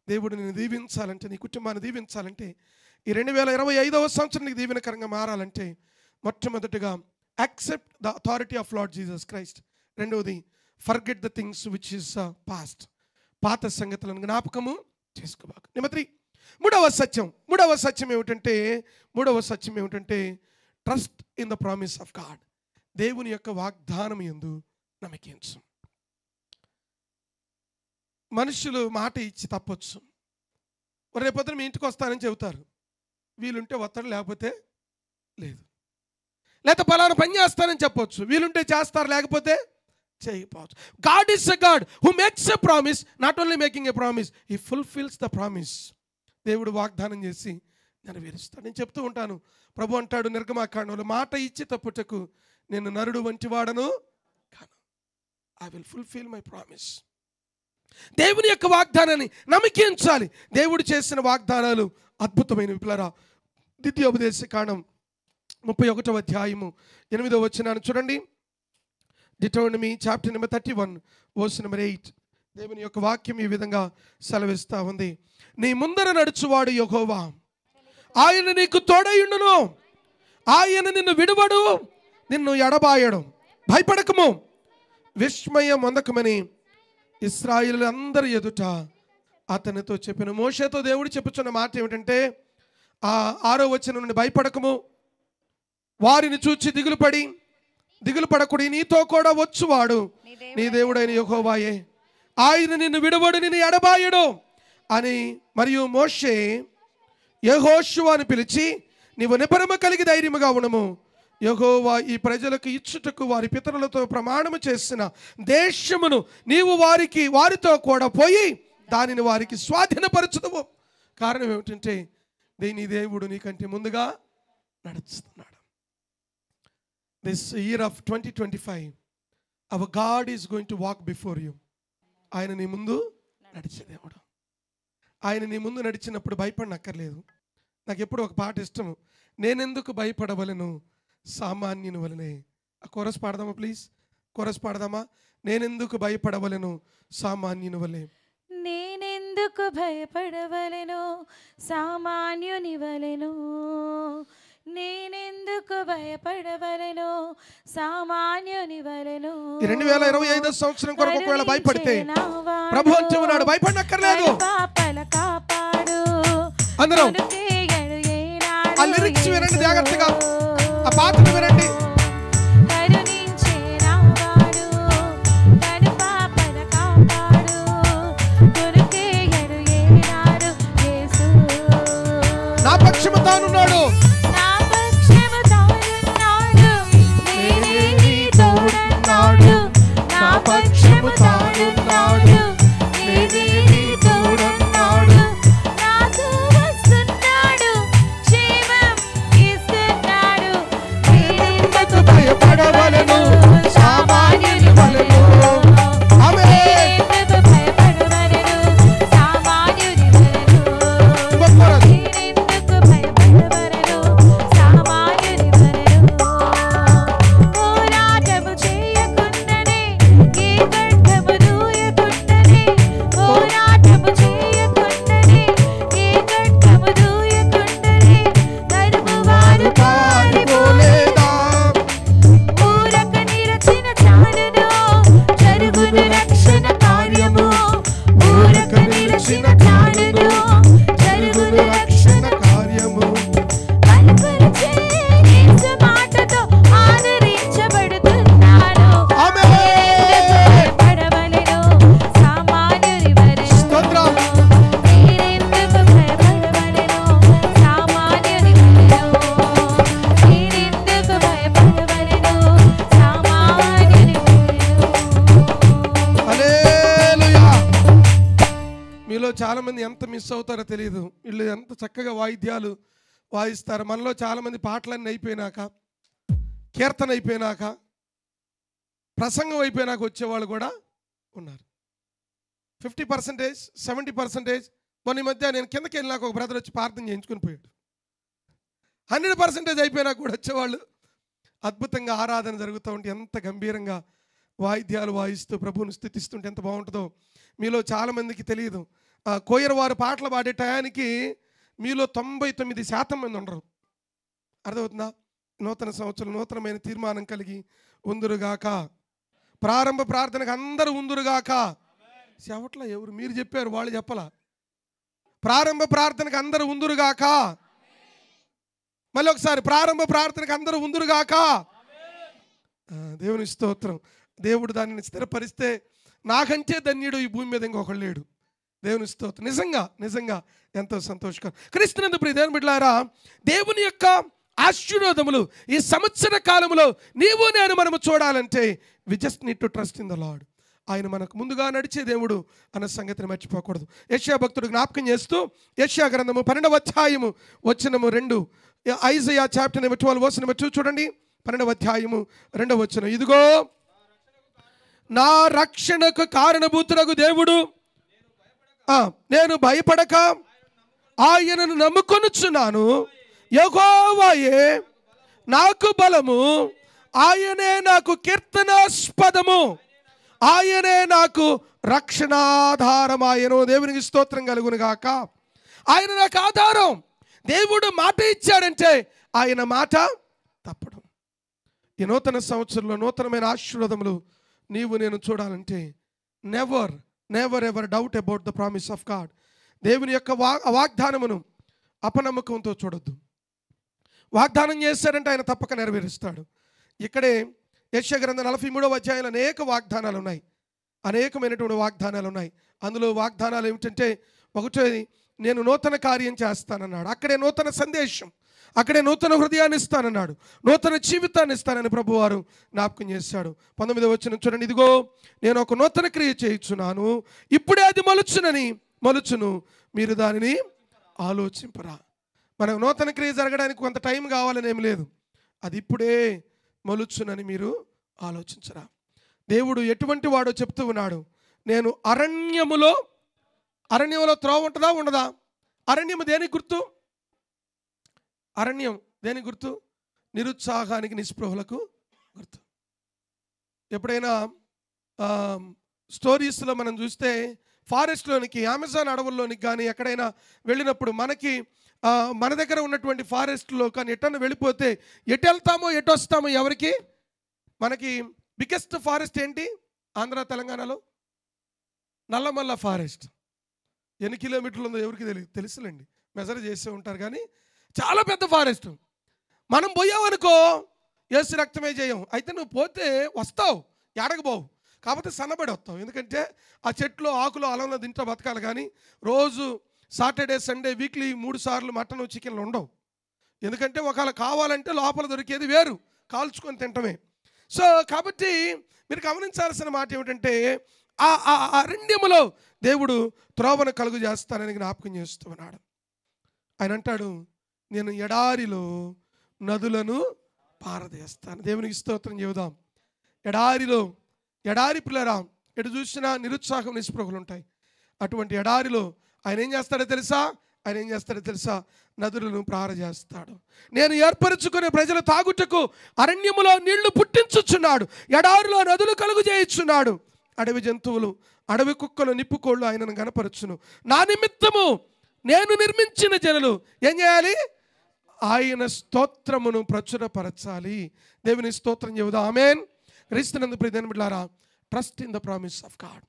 దేవుడు నిన్ను దీవించాలంటే, నీ కుటుంబాన్ని దీవించాలంటే, ఈ 2025వ సంవత్సరం నీకు దీవెనకరంగా మారాలంటే మొట్టమొదటిగా accept the authority of Lord Jesus Christ. రెండవది forget the things which is past. పాత సంగతులను జ్ఞాపకము చేసుకోబాక. నెంబర్ 3, మూడవ సత్యం ఏమిటంటే trust in the promise of God. దేవుని యొక్క వాగ్దానం యందు నమ్మకించు. మనుషులు మాట ఇచ్చి తప్పొచ్చు. రేపొద్దున మీ ఇంటికి వస్తానని చెబుతారు, వీలుంటే వస్తాడు, లేకపోతే లేదు. లేకపోతే పలానా పని చేస్తానని చెప్పొచ్చు, వీలుంటే చేస్తారు, లేకపోతే చేయకపోవచ్చు. God is a God who makes a promise, not only making a promise, he fulfils the promise. దేవుడు వాగ్దానం చేసి నెరవేరుస్తాడు. నేను చెప్తూ ఉంటాను, ప్రభు అంటాడు నిర్గమాకాండంలో, మాట ఇచ్చి తప్పుటకు నేను నరుడు వంటి వాడను కాను. I will fulfil my promise. దేవుని యొక్క వాగ్దానాన్ని నమ్మకించాలి. దేవుడు చేసిన వాగ్దానాలు అద్భుతమైనవి పిల్లరా. ద్వితీయోపదేశకాండం 31వ అధ్యాయము 8వ వచనాన్ని చూడండి. Deuteronomy chapter number 31 verse number 8. దేవుని యొక్క వాక్యం ఈ విధంగా సెలవిస్తా ఉంది. నీ ముందర నడుచువాడు యెహోవా, ఆయన నీకు తోడయుండును, ఆయన నిన్ను విడువడు, నిన్ను ఎడబాయడు. భయపడకము, విస్మయం పొందకమని ఇశ్రాయేలులందరి ఎదుట అతనితో చెప్పిన. మోషేతో దేవుడు చెప్పుచున్న మాట ఏమిటంటే, 6వ వచనం నుండి, భయపడకము, వారిని చూచి దిగులు పడకుడి, నీతో కూడా వచ్చువాడు నీ దేవుడైన యెహోవాయే, ఆయన నిన్ను విడువడు, నిన్ను ఎడబాయడు అని. మరియు మోషే యెహోషువను పిలిచి, నీవు నిబ్బరము కలిగి ధైర్యముగా ఉండము, యెహోవా ఈ ప్రజలకు ఇచ్చుటకు వారి పితరులతో ప్రమాణము చేసిన దేశమును నీవు వారితో కూడా పోయి దానిని వారికి స్వాధీనపరచుదువు. కారణం ఏమిటంటే నీ దేవుడు నీకంటే ముందుగా నడుస్తున్నాడు. This year of 2025 hour God is going to walk before you. ఆయన నీ ముందు నడిచే దేవుడు. ఆయన నీ ముందు నడిచినప్పుడు భయపడనక్కర్లేదు. నాకు ఎప్పుడు ఒక పాట ఇష్టము, నేనెందుకు భయపడవలను సామాన్యుని వలనే. ఆ కోరస్ పాడదామా ప్లీజ్? కోరస్ పాడదామా? నేనెందుకు భయపడవలను సామాన్యుని వలే.
నేనెందుకు భయపడవలెను సామాన్యుని వలెను, నేనెందుకు భయపడవలెను సామాన్యుని వలెను.
2025 సంవత్సరం కొరకు ఒకవేళ భయపడితే ప్రభు అంటున్నాడు భయపడనక్కర్లేదు. అందరం ఆ లిరిక్స్ వినండి జాగ్రత్తగా, ఆ పాటను వినండి. నా పక్షము తానున్నాడు, నా పక్షము తానున్నాడు, నేనేమి తోడన్నాడు,
నాకు వస్తున్నాడు, క్షేమం ఇస్తున్నాడు.
నేనెందుకు భయపడవలెను సామాన్యుని వలెను. ఆమేన్.
భయపడవలెను సామాన్యుని వలెను,
గొప్పది.
నేనెందుకు భయపడవలెను సామాన్యుని వలెను. పోరాటము చేయకుండానే ఏ ఖడ్గము దూయకుండానే, పోరాటము చేయకుండానే ఏ ఖడ్గము దూయకుండానే తరుమువారు
పారిపోలేదా,
ఊరక నిరచిన చాలును జరుగును రక్షణ కార్యము, ఊరక నిరచిన చాలును జరుగును రక్షణ
కార్యము.
పలుకులచే యేసు మాటతో ఆదరించబడుతున్నాను.
ఆమేన్.
భయపడవలెను సామాన్యుని వలెను,
స్తోత్రం.
నేనెందుకు భయపడవలెను సామాన్యుని వలెను, నేనెందుకు భయపడవలెను సామాన్యుని వలెను.
హల్లెలూయా. మీలో చాలా మంది ఎంత మిస్ అవుతారో తెలియదు. వీళ్ళు ఎంత చక్కగా వాయిద్యాలు వాయిస్తారు. మనలో చాలా మంది పాటలన్నీ అయిపోయినాక, కీర్తన అయిపోయినాక, ప్రసంగం అయిపోయినాక వచ్చేవాళ్ళు కూడా ఉన్నారు. 50%, 70%. మొన్న ఈ మధ్య నేను కిందకి వెళ్ళినాక ఒక బ్రదర్ వచ్చి ప్రార్థన చేయించుకుని పోయాడు. 100% అయిపోయినాక కూడా వచ్చేవాళ్ళు. అద్భుతంగా ఆరాధన జరుగుతూ ఉంటే ఎంత గంభీరంగా వాయిద్యాలు వాయిస్తూ ప్రభువుని స్తుతిస్తుంటే ఎంత బాగుంటుందో మీలో చాలామందికి తెలియదు. కోయర్ వారు పాటలు పాడే టయానికి మీలో 99% మంది ఉండరు. అర్థమవుతుందా? నూతన సంవత్సరం నూతనమైన తీర్మానం కలిగి ఉందురుగాక. ప్రారంభ ప్రార్థనకు అందరూ ఉందురుగాక. చెవట్ల ఎవరు మీరు చెప్పారు, వాళ్ళు చెప్పలా. ప్రారంభ ప్రార్థనకు అందరూ ఉందురుగాక. మళ్ళీ ఒకసారి ప్రారంభ ప్రార్థనకు అందరూ ఉందురుగాక. దేవుని స్తోత్రం. దేవుడు దానిని స్థిరపరిస్తే నాకంటే ధన్యుడు ఈ భూమి మీద ఇంకొకళ్ళు లేడు. దేవుని స్తోత్రం. నిజంగా నిజంగా ఎంతో సంతోషకరం. క్రీస్తునందు ప్రియ దేవుని బిడ్డలారా, దేవుని యొక్క ఆశీర్వాదములు ఈ సంవత్సర కాలంలో నీవు నేను మనము చూడాలంటే we just need to trust in the Lord. ఆయన మనకు ముందుగా నడిచే దేవుడు అన్న సంగతిని మర్చిపోకూడదు. యెషయా భక్తుడు జ్ఞాపకం చేస్తూ యెషయా గ్రంథము 12వ అధ్యాయము వచనము 2, Isaiah chapter number 12 verse number 2 చూడండి. 12వ అధ్యాయము 2వ వచనం. ఇదిగో నా రక్షణకు కారణభూతులకు దేవుడు, నేను భయపడక ఆయనను నమ్ముకొనుచున్నాను. యెహోవాయే నాకు బలము, ఆయనే నాకు కీర్తనాస్పదము, ఆయనే నాకు రక్షణాధారమాయను. దేవునికి స్తోత్రం కలుగును గాక. ఆయన నాకు ఆధారం. దేవుడు మాట ఇచ్చాడంటే ఆయన మాట తప్పడం. ఈ నూతన సంవత్సరంలో నూతనమైన ఆశీర్వాదములు నీవు నేను చూడాలంటే never ever doubt about the promise of God. దేవుని యొక్క వాగ్దానమును అపనమ్మకంతో చూడొద్దు. వాగ్దానం చేశాడంటే ఆయన తప్పక నెరవేరుస్తాడు. ఇక్కడే యెషయా గ్రంథం 43వ అధ్యాయంలో అనేక వాగ్దానాలు ఉన్నాయి, అనేకమైనటువంటి వాగ్దానాలు ఉన్నాయి. అందులో వాగ్దానాలు ఏమిటంటే, ఒకటి నేను నూతన కార్యం చేస్తానన్నాడు. అక్కడే నూతన సందేశం. అక్కడే నూతన హృదయాన్ని ఇస్తానన్నాడు, నూతన జీవితాన్ని ఇస్తానని ప్రభువారు జ్ఞాపకం చేశాడు. 19వ వచనం చూడండి, ఇదిగో నేను ఒక నూతన క్రియ చేయుచున్నాను, ఇప్పుడే అది మలుచును, మీరు దానిని ఆలోచింపరా. మనకు నూతన క్రియ జరగడానికి కొంత టైం కావాలని ఏం లేదు, అది ఇప్పుడే మలుచునని మీరు ఆలోచించరా. దేవుడు ఎటువంటి వాడో చెప్తూ ఉన్నాడు. నేను అరణ్యములో త్రోవ ఉంటుందా ఉండదా? అరణ్యము దేనికి గుర్తు? అరణ్యం దేనికి గుర్తు? నిరుత్సాహానికి, నిస్పృహలకు గుర్తు. ఎప్పుడైనా స్టోరీస్లో మనం చూస్తే ఫారెస్ట్లోనికి, అమెజాన్ అడవుల్లోనికి కానీ ఎక్కడైనా వెళ్ళినప్పుడు మనకి మన దగ్గర ఉన్నటువంటి ఫారెస్ట్లో కానీ ఎటన్నా వెళ్ళిపోతే ఎటు వెళ్తామో ఎటు వస్తామో ఎవరికి? మనకి బిగ్గెస్ట్ ఫారెస్ట్ ఏంటి ఆంధ్ర తెలంగాణలో? నల్లమల్ల ఫారెస్ట్. ఎన్ని కిలోమీటర్లు ఉందో ఎవరికి తెలుసులేండి, మెజర్ చేసే ఉంటారు. కానీ చాలా పెద్ద ఫారెస్ట్. మనం పోయావనుకో యేసు రక్తమే చేయం. అయితే నువ్వు పోతే వస్తావు, ఎడకపోవు, కాకపోతే సన్నబడి వస్తావు. ఎందుకంటే ఆ చెట్లు ఆకులు అలంలో తింటా బతకాలి. కానీ రోజు సాటర్డే సండే వీక్లీ 3 సార్లు మటన్ చికెన్లు ఉండవు. ఎందుకంటే ఒకవేళ కావాలంటే లోపల దొరికేది వేరు, కాల్చుకొని తింటమే. సో కాబట్టి మీరు గమనించాల్సిన మాట ఏమిటంటే, ఆ అరణ్యములో దేవుడు త్రోవను కలుగు చేస్తానని జ్ఞాపకం చేస్తూ ఉన్నాడు. ఆయన అంటాడు, నేను ఎడారిలో నదులను పారదేస్తాను. దేవునికి స్తోత్రం చెబుదాం. ఎడారి పిల్లరా, ఎటు చూసినా నిరుత్సాహం, నిస్పృహలు ఉంటాయి. అటువంటి ఎడారిలో ఆయన ఏం చేస్తాడో తెలుసా? నదులను పారజేస్తాడు. నేను ఏర్పరచుకునే ప్రజలు తాగుటకు అరణ్యములో నీళ్లు పుట్టించుచున్నాడు, ఎడారిలో నదులు కలుగు చేయుచున్నాడు. అడవి జంతువులు, అడవి కుక్కలు, నిప్పుకోళ్ళు ఆయనను గనపరచును. నా నిమిత్తము నేను నిర్మించిన జనులు ఏం చేయాలి? ఆయన స్తోత్రమును ప్రచురపరచాలి. దేవుని స్తోత్రం చెబుదాం. ఆమేన్. క్రీస్తునందు ప్రియమైన బిడ్డలారా, trust in the promise of God.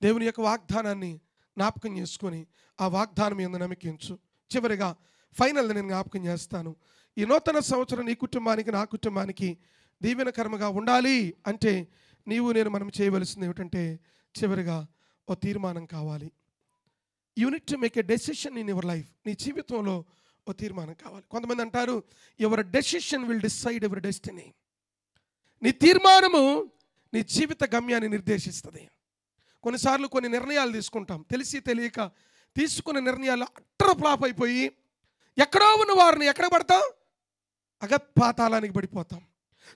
దేవుని యొక్క వాగ్దానాన్ని జ్ఞాపకం చేసుకొని ఆ వాగ్దానం మీద నమ్మకించు. చివరిగా ఫైనల్ నేను జ్ఞాపకం చేస్తాను. ఈ నూతన సంవత్సరం నీ కుటుంబానికి, నా కుటుంబానికి దీవెనకరముగా ఉండాలి అంటే మనం చేయవలసింది ఏమిటంటే, చివరిగా ఓ తీర్మానం కావాలి. You need to make a decision in your life. నీ జీవితంలో ఓ తీర్మానం కావాలి. కొంతమంది అంటారు, your decision will decide your destiny. నీ తీర్మానము నీ జీవిత గమ్యాన్ని నిర్దేశిస్తుంది. కొన్నిసార్లు కొన్ని నిర్ణయాలు తీసుకుంటాం, తెలిసి తెలియక తీసుకున్న నిర్ణయాలు అట్టర్ ఫ్లాప్ అయిపోయి ఎక్కడో ఉన్న వారిని ఎక్కడ పడతాం? అగపాతాళానికి పడిపోతాం.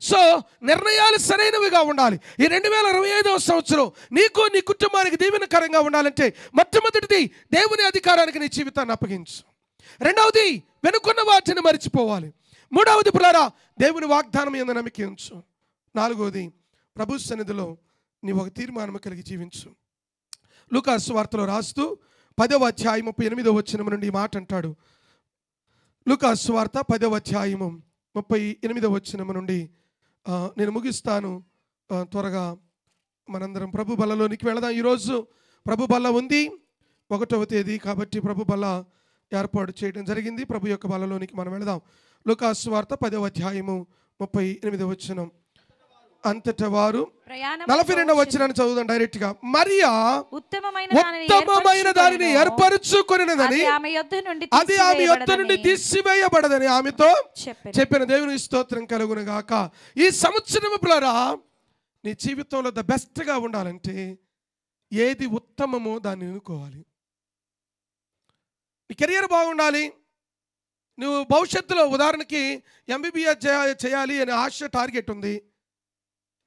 సో నిర్ణయాలు సరైనవిగా ఉండాలి. ఈ 2025వ సంవత్సరం నీకు, నీ కుటుంబానికి దీవెనకరంగా ఉండాలంటే మొట్టమొదటిది దేవుని అధికారానికి నీ జీవితాన్ని అప్పగించు. రెండవది వెనుకున్న వాటిని మరిచిపోవాలి. మూడవది పులారా దేవుని వాగ్దానం మీద నమ్మిక ఉంచు. నాలుగవది ప్రభు సన్నిధిలో నీ ఒక తీర్మానం కలిగి జీవించు. లూకాసు సువార్తలో రాస్తూ 10వ అధ్యాయం 38వ వచనం నుండి ఈ మాట అంటాడు. లూకాసు సువార్త 10వ అధ్యాయం 38వ వచనం నుండి నేను ముగిస్తాను. త్వరగా మనందరం ప్రభు బల్లలోనికి వెళదాం. ఈరోజు ప్రభు బల్ల ఉంది, 1వ తేదీ కాబట్టి ప్రభు బల్ల ఏర్పాటు చేయడం జరిగింది. ప్రభు యొక్క బల్లలోనికి మనం వెళదాం. లూకాసు సువార్త 10వ అధ్యాయము 38వ వచనం. అంతట వారు 42వ వచనాన్ని చదువుదాం డైరెక్ట్ గా. మరియా ఉత్తమమైన దానిని ఏర్పరచుకొనినదని, అది ఆమె యొద్ద నుండి తీసివేయబడదని ఆమెతో చెప్పిన. దేవుని స్తోత్రం కలుగును గాక. ఈ సంవత్సరం పిల్లరా, నీ జీవితంలో ద బెస్ట్ గా ఉండాలంటే ఏది ఉత్తమమో దాన్ని ఎన్నుకోవాలి. నీ కెరియర్ బాగుండాలి. నువ్వు భవిష్యత్తులో ఉదాహరణకి MBBS చేయాలి అనే ఆశ, టార్గెట్ ఉంది.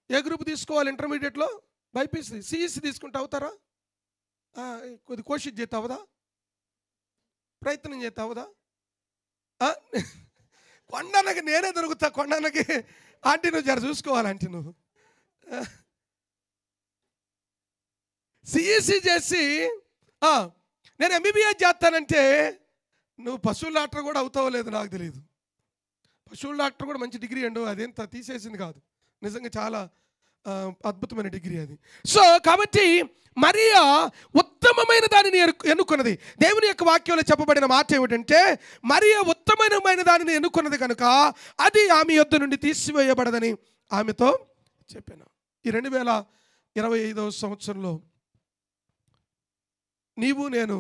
ఏ గ్రూప్ తీసుకోవాలి? ఇంటర్మీడియట్లో బైపీసీ, CEC తీసుకుంటే అవుతారా? కొద్ది కోషిష్ చేస్తే అవదా? ప్రయత్నం చేస్తే అవదా? కొండనకి నేనే దొరుకుతా. కొండనకి ఆంటీ నువ్వు జర చూసుకోవాలంటే నువ్వు CEC చేసి నేను MBBS చేస్తానంటే నువ్వు పశువుల డాక్టర్ కూడా అవుతావో లేదో నాకు తెలియదు. పశువుల డాక్టర్ కూడా మంచి డిగ్రీ అండు, అదేంత తీసేసింది కాదు, నిజంగా చాలా అద్భుతమైన డిగ్రీ అది. సో కాబట్టి మరియా ఉత్తమమైన దానిని ఎన్నుకున్నది. దేవుని యొక్క వాక్యంలో చెప్పబడిన మాట ఏమిటంటే, మరియా ఉత్తమమైన దానిని ఎన్నుకున్నది కనుక అది ఆమె యొద్ద నుండి తీసివేయబడదని ఆమెతో చెప్పాను. ఈ 2025వ సంవత్సరంలో నీవు నేను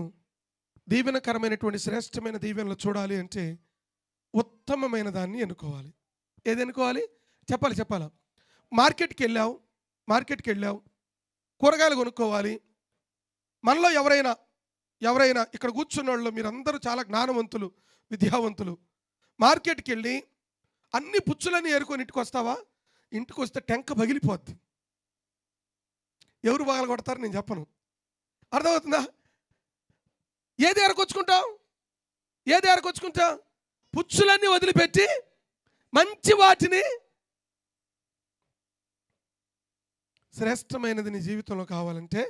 దీవెనకరమైనటువంటి శ్రేష్టమైన దీవెనలు చూడాలి అంటే ఉత్తమమైన దాన్ని ఎన్నుకోవాలి. ఏది ఎన్నుకోవాలి? చెప్పాలా? మార్కెట్కి వెళ్ళావు, కూరగాయలు కొనుక్కోవాలి. మనలో ఎవరైనా ఇక్కడ కూర్చున్న వాళ్ళు మీరందరూ చాలా జ్ఞానవంతులు, విద్యావంతులు. మార్కెట్కి వెళ్ళి అన్ని పుచ్చులన్నీ ఏరుకొని ఇంటికి వస్తావా? ఇంటికి వస్తే టెంక పగిలిపోద్ది. ఎవరు పగల కొడతారు నేను చెప్పను. అర్థమవుతుందా? ఏది ఏరకొచ్చుకుంటావు? పుచ్చులన్నీ వదిలిపెట్టి మంచి వాటిని, శ్రేష్టమైనది నీ జీవితంలో కావాలంటే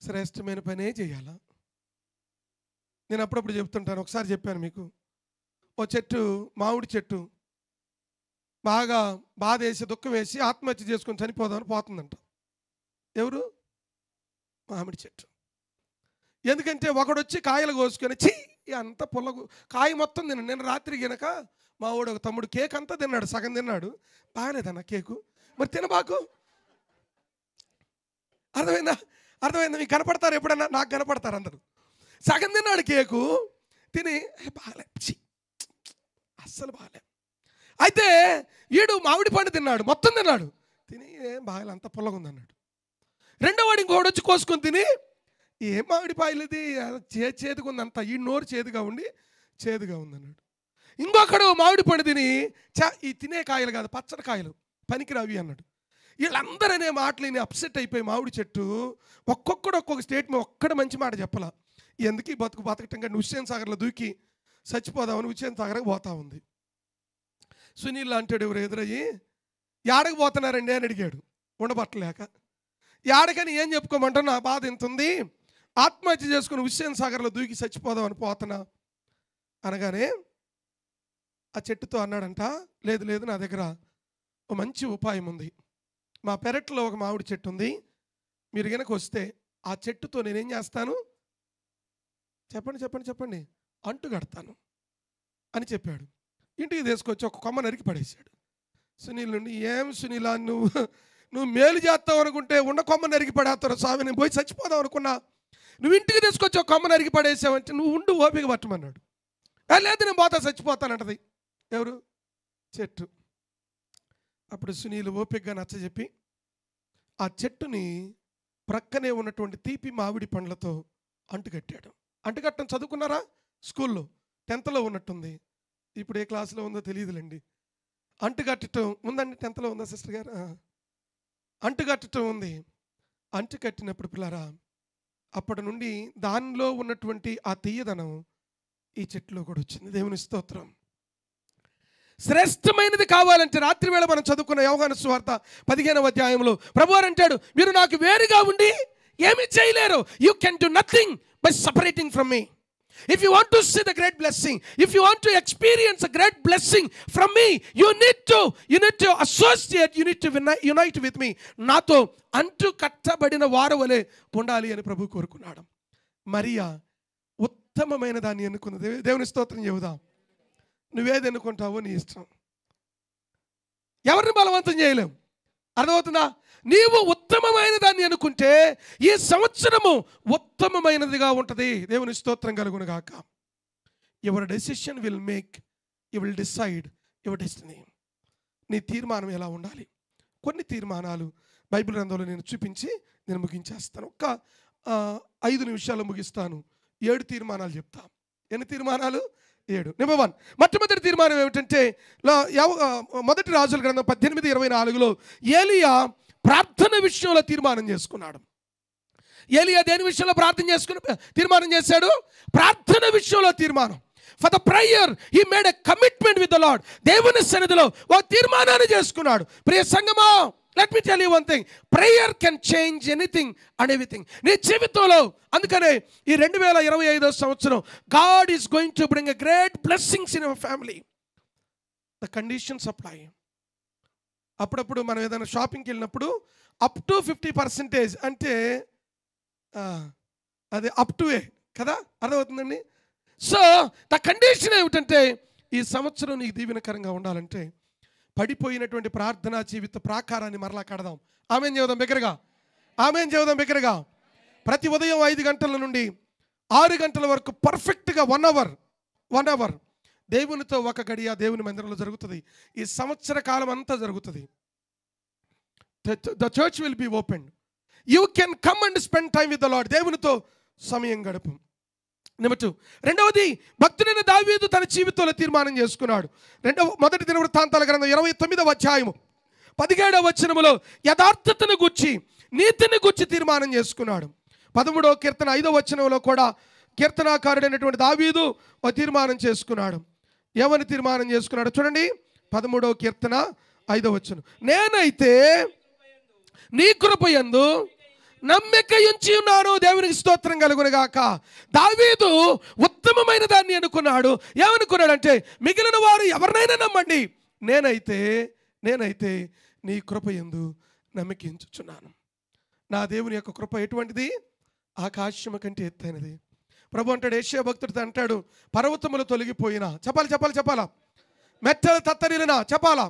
శ్రేష్టమైన పనే చేయాలా? నేను అప్పుడప్పుడు చెప్తుంటాను. ఒకసారి చెప్పాను మీకు. ఓ చెట్టు, మామిడి చెట్టు బాగా బాధ వేసి దుఃఖం వేసి ఆత్మహత్య చేసుకొని చనిపోదామని పోతుందంట. ఎవరు? మామిడి చెట్టు. ఎందుకంటే ఒకడొచ్చి కాయలు కోసుకొని అంత పుల్ల కాయ మొత్తం తిన్నాడు. నేను రాత్రి గనక మా వాడు ఒక తమ్ముడు కేక్ అంతా తిన్నాడు, సగం తిన్నాడు. బాగాలేదన్న కేకు, మరి తినబాకు. అర్థమైందా? మీకు కనపడతారు ఎప్పుడన్నా? నాకు కనపడతారు అందరూ. సగం తిన్నాడు కేకు, తిని బాగాలే, అస్సలు బాగాలే. అయితే ఈడు మామిడి పండు తిన్నాడు, మొత్తం తిన్నాడు, తిని ఏం బాగాలే, అంత పుల్లగా ఉందన్నాడు. రెండో వాడు ఇంకోటి వచ్చి కోసుకొని తిని ఏం మామిడి పాయలది, చేదుగా ఉందంతా, ఈ నోరు చేదుగా ఉందన్నాడు. ఇంకొకడు మామిడి పండు తిని ఈ తినే కాయలు కాదు, పచ్చడి కాయలు, పనికిరావి అన్నాడు. వీళ్ళందరూ అనే మాటలు అప్సెట్ అయిపోయి మామిడి చెట్టు ఒక్కొక్కడు ఒక్కొక్క స్టేట్మెంట్, ఒక్కడ మంచి మాట చెప్పాల. ఎందుకు ఈ బతకటం కంటే హుస్సేన్ సాగర్లో దూకి చచ్చిపోదామని హుస్సేన్ సాగర్కి పోతా ఉంది. సునీల్ అంటాడు ఎవరు ఎదురయ్యి, యాడకి పోతున్నారండి అని అడిగాడు ఉండబట్టలేక. యాడకని ఏం చెప్పుకోమంటారు, నా బాధ ఎంత ఉంది, ఆత్మహత్య చేసుకుని హుస్సేన్ సాగర్లో దూకి చచ్చిపోదామని పోతున్నా అనగానే ఆ చెట్టుతో అన్నాడంట, లేదు నా దగ్గర ఒక మంచి ఉపాయం ఉంది. మా పెరట్లో ఒక మామిడి చెట్టు ఉంది, మీరు కనుక వస్తే ఆ చెట్టుతో నేనేం చేస్తాను చెప్పండి అంటు కడతాను అని చెప్పాడు. ఇంటికి తీసుకొచ్చి ఒక కొమ్మ నరికి పడేశాడు. సునీల్ నుండి, ఏం సునీలా నువ్వు మేలు చేస్తావు అనుకుంటే ఉన్న కొమ్మ నరికి పడేస్తావు స్వామి, నేను పోయి చచ్చిపోదాం అనుకున్నా, నువ్వు ఇంటికి తీసుకొచ్చి ఒక కొమ్మ నరికి పడేసావంటే నువ్వు ఉండు ఓపిక పట్టమన్నాడు. లేదు నేను పోతా చచ్చిపోతానంటది. ఎవరు? చెట్టు. అప్పుడు సునీల్ ఓపికగా నచ్చజెప్పి ఆ చెట్టుని ప్రక్కనే ఉన్నటువంటి తీపి మామిడి పండ్లతో అంటుకట్టాడు. అంటుకట్టడం చదువుకున్నారా? స్కూల్లో 10th ఉన్నట్టుంది, ఇప్పుడు ఏ క్లాసులో ఉందో తెలియదులేండి. అంటుకట్టడం ఉందండి, 10th ఉందా సిస్టర్ గారు? అంటుకట్టడం ఉంది. అంటుకట్టినప్పుడు పిల్లరా అప్పటి నుండి దానిలో ఉన్నటువంటి ఆ తీయదనం ఈ చెట్టులో కూడా వచ్చింది. దేవుని స్తోత్రం. శ్రేష్టమైనది కావాలంటే రాత్రి వేళ మనం చదువుకున్న యోహాను సువార్త 15వ అధ్యాయంలో ప్రభువారు అంటాడు, మీరు నాకు వేరుగా ఉండి ఏమీ చేయలేరు. You can do nothing by separating from me. If you want to see the great blessing, if you want to experience a great blessing from me, you need to associate, you need to unite with me. నాతో అంటు కట్టబడిన వారు వలె ఉండాలి అని ప్రభు కోరుకున్నాడు. మరియా ఉత్తమమైన దాన్ని ఎన్నుకున్నది. దేవుని స్తోత్రం చెబుదాం. నువ్వేది ఎన్నుకుంటావో నీ ఇష్టం, ఎవరిని బలవంతం చేయలేం. అర్థమవుతుందా? నీవు ఉత్తమమైన దాన్ని అనుకుంటే ఈ సంవత్సరము ఉత్తమమైనదిగా ఉంటుంది. దేవుని స్తోత్రం కలుగును గాక. Your decision will make, you will decide your destiny. నీ తీర్మానం ఎలా ఉండాలి? కొన్ని తీర్మానాలు బైబిల్ గ్రంథంలో నేను చూపించి నేను ముగించేస్తాను. ఒక్క 5 నిమిషాలు ముగిస్తాను. 7 తీర్మానాలు చెప్తా. ఎన్ని తీర్మానాలు? 7. నెంబర్ 1, మొట్టమొదటి తీర్మానం ఏమిటంటే మొదటి రాజుల గ్రంథం 18:24లో ఏలియా ప్రార్థన విషయంలో తీర్మానం చేసుకున్నాడు. ఏలియా దేని విషయంలో తీర్మానం చేశాడు? ప్రార్థన విషయంలో తీర్మానం. For the prayer he made a commitment with the lord. దేవుని సన్నిధిలో ఒక తీర్మానాన్ని చేసుకున్నాడు. ప్రియ సంగమా, let me tell you one thing, prayer can change anything and everything నీ జీవితంలో. అందుకనే ఈ 2025వ సంవత్సరం God is going to bring a great blessings in our family. The conditions apply. అప్పుడప్పుడు మనం ఏదైనా షాపింగ్కి వెళ్ళినప్పుడు అప్ టు 50% అంటే అది అప్ టు ఏ కదా, అర్థమవుతుందండి. సో ద కండిషన్ ఏమిటంటే ఈ సంవత్సరం నీకు దీవెనకరంగా ఉండాలంటే పడిపోయినటువంటి ప్రార్థనా జీవిత ప్రాకారాన్ని మరలా కడదాం. ఆమేన్ చెబుదాం బిగ్గరగా, ఆమేన్ చెబుదాం బిగ్గరగా. ప్రతి ఉదయం 5 గంటల నుండి 6 గంటల వరకు పర్ఫెక్ట్గా 1 అవర్ దేవునితో ఒక గడియ దేవుని మందిరంలో జరుగుతుంది. ఈ సంవత్సర కాలం అంతా జరుగుతుంది. The church will be open. You can come and spend time with the lord. దేవునితో సమయం గడుపు. నెంబర్ 2, రెండవది, భక్తుడైన దావీదు తన జీవితంలో తీర్మానం చేసుకున్నాడు. మొదటి దినవృత్తాంతాల గ్రంథం 29వ అధ్యాయము 17వ వచనములో యథార్థతను గుర్చి, నీతిని గుర్చి తీర్మానం చేసుకున్నాడు. 13వ కీర్తన 5వ వచనంలో కూడా కీర్తనాకారుడైనటువంటి దావీదు ఒక తీర్మానం చేసుకున్నాడు. ఏమని తీర్మానం చేసుకున్నాడు చూడండి. 13వ కీర్తన 5వ వచనం, నేనైతే నీ కృపయందు నమ్మిక ఉంచి ఉన్నాను. దేవునికి స్తోత్రం కలుగునుగాక. దావీదు ఉత్తమమైన దాన్ని అనుకున్నాడు. ఏమనుకున్నాడంటే, మిగిలిన వారు ఎవరినైనా నమ్మండి, నేనైతే నీ కృపయందు నమ్మికించుచున్నాను. నా దేవుని యొక్క కృప ఎటువంటిది? ఆకాశము కంటే ఎత్తైనది. ప్రభు అంటాడు, యెషయా భక్తుడితో అంటాడు, పర్వతములు తొలగిపోయినా, చెప్పాలా, మెట్టలు తత్తరిలినా, చెప్పాలా,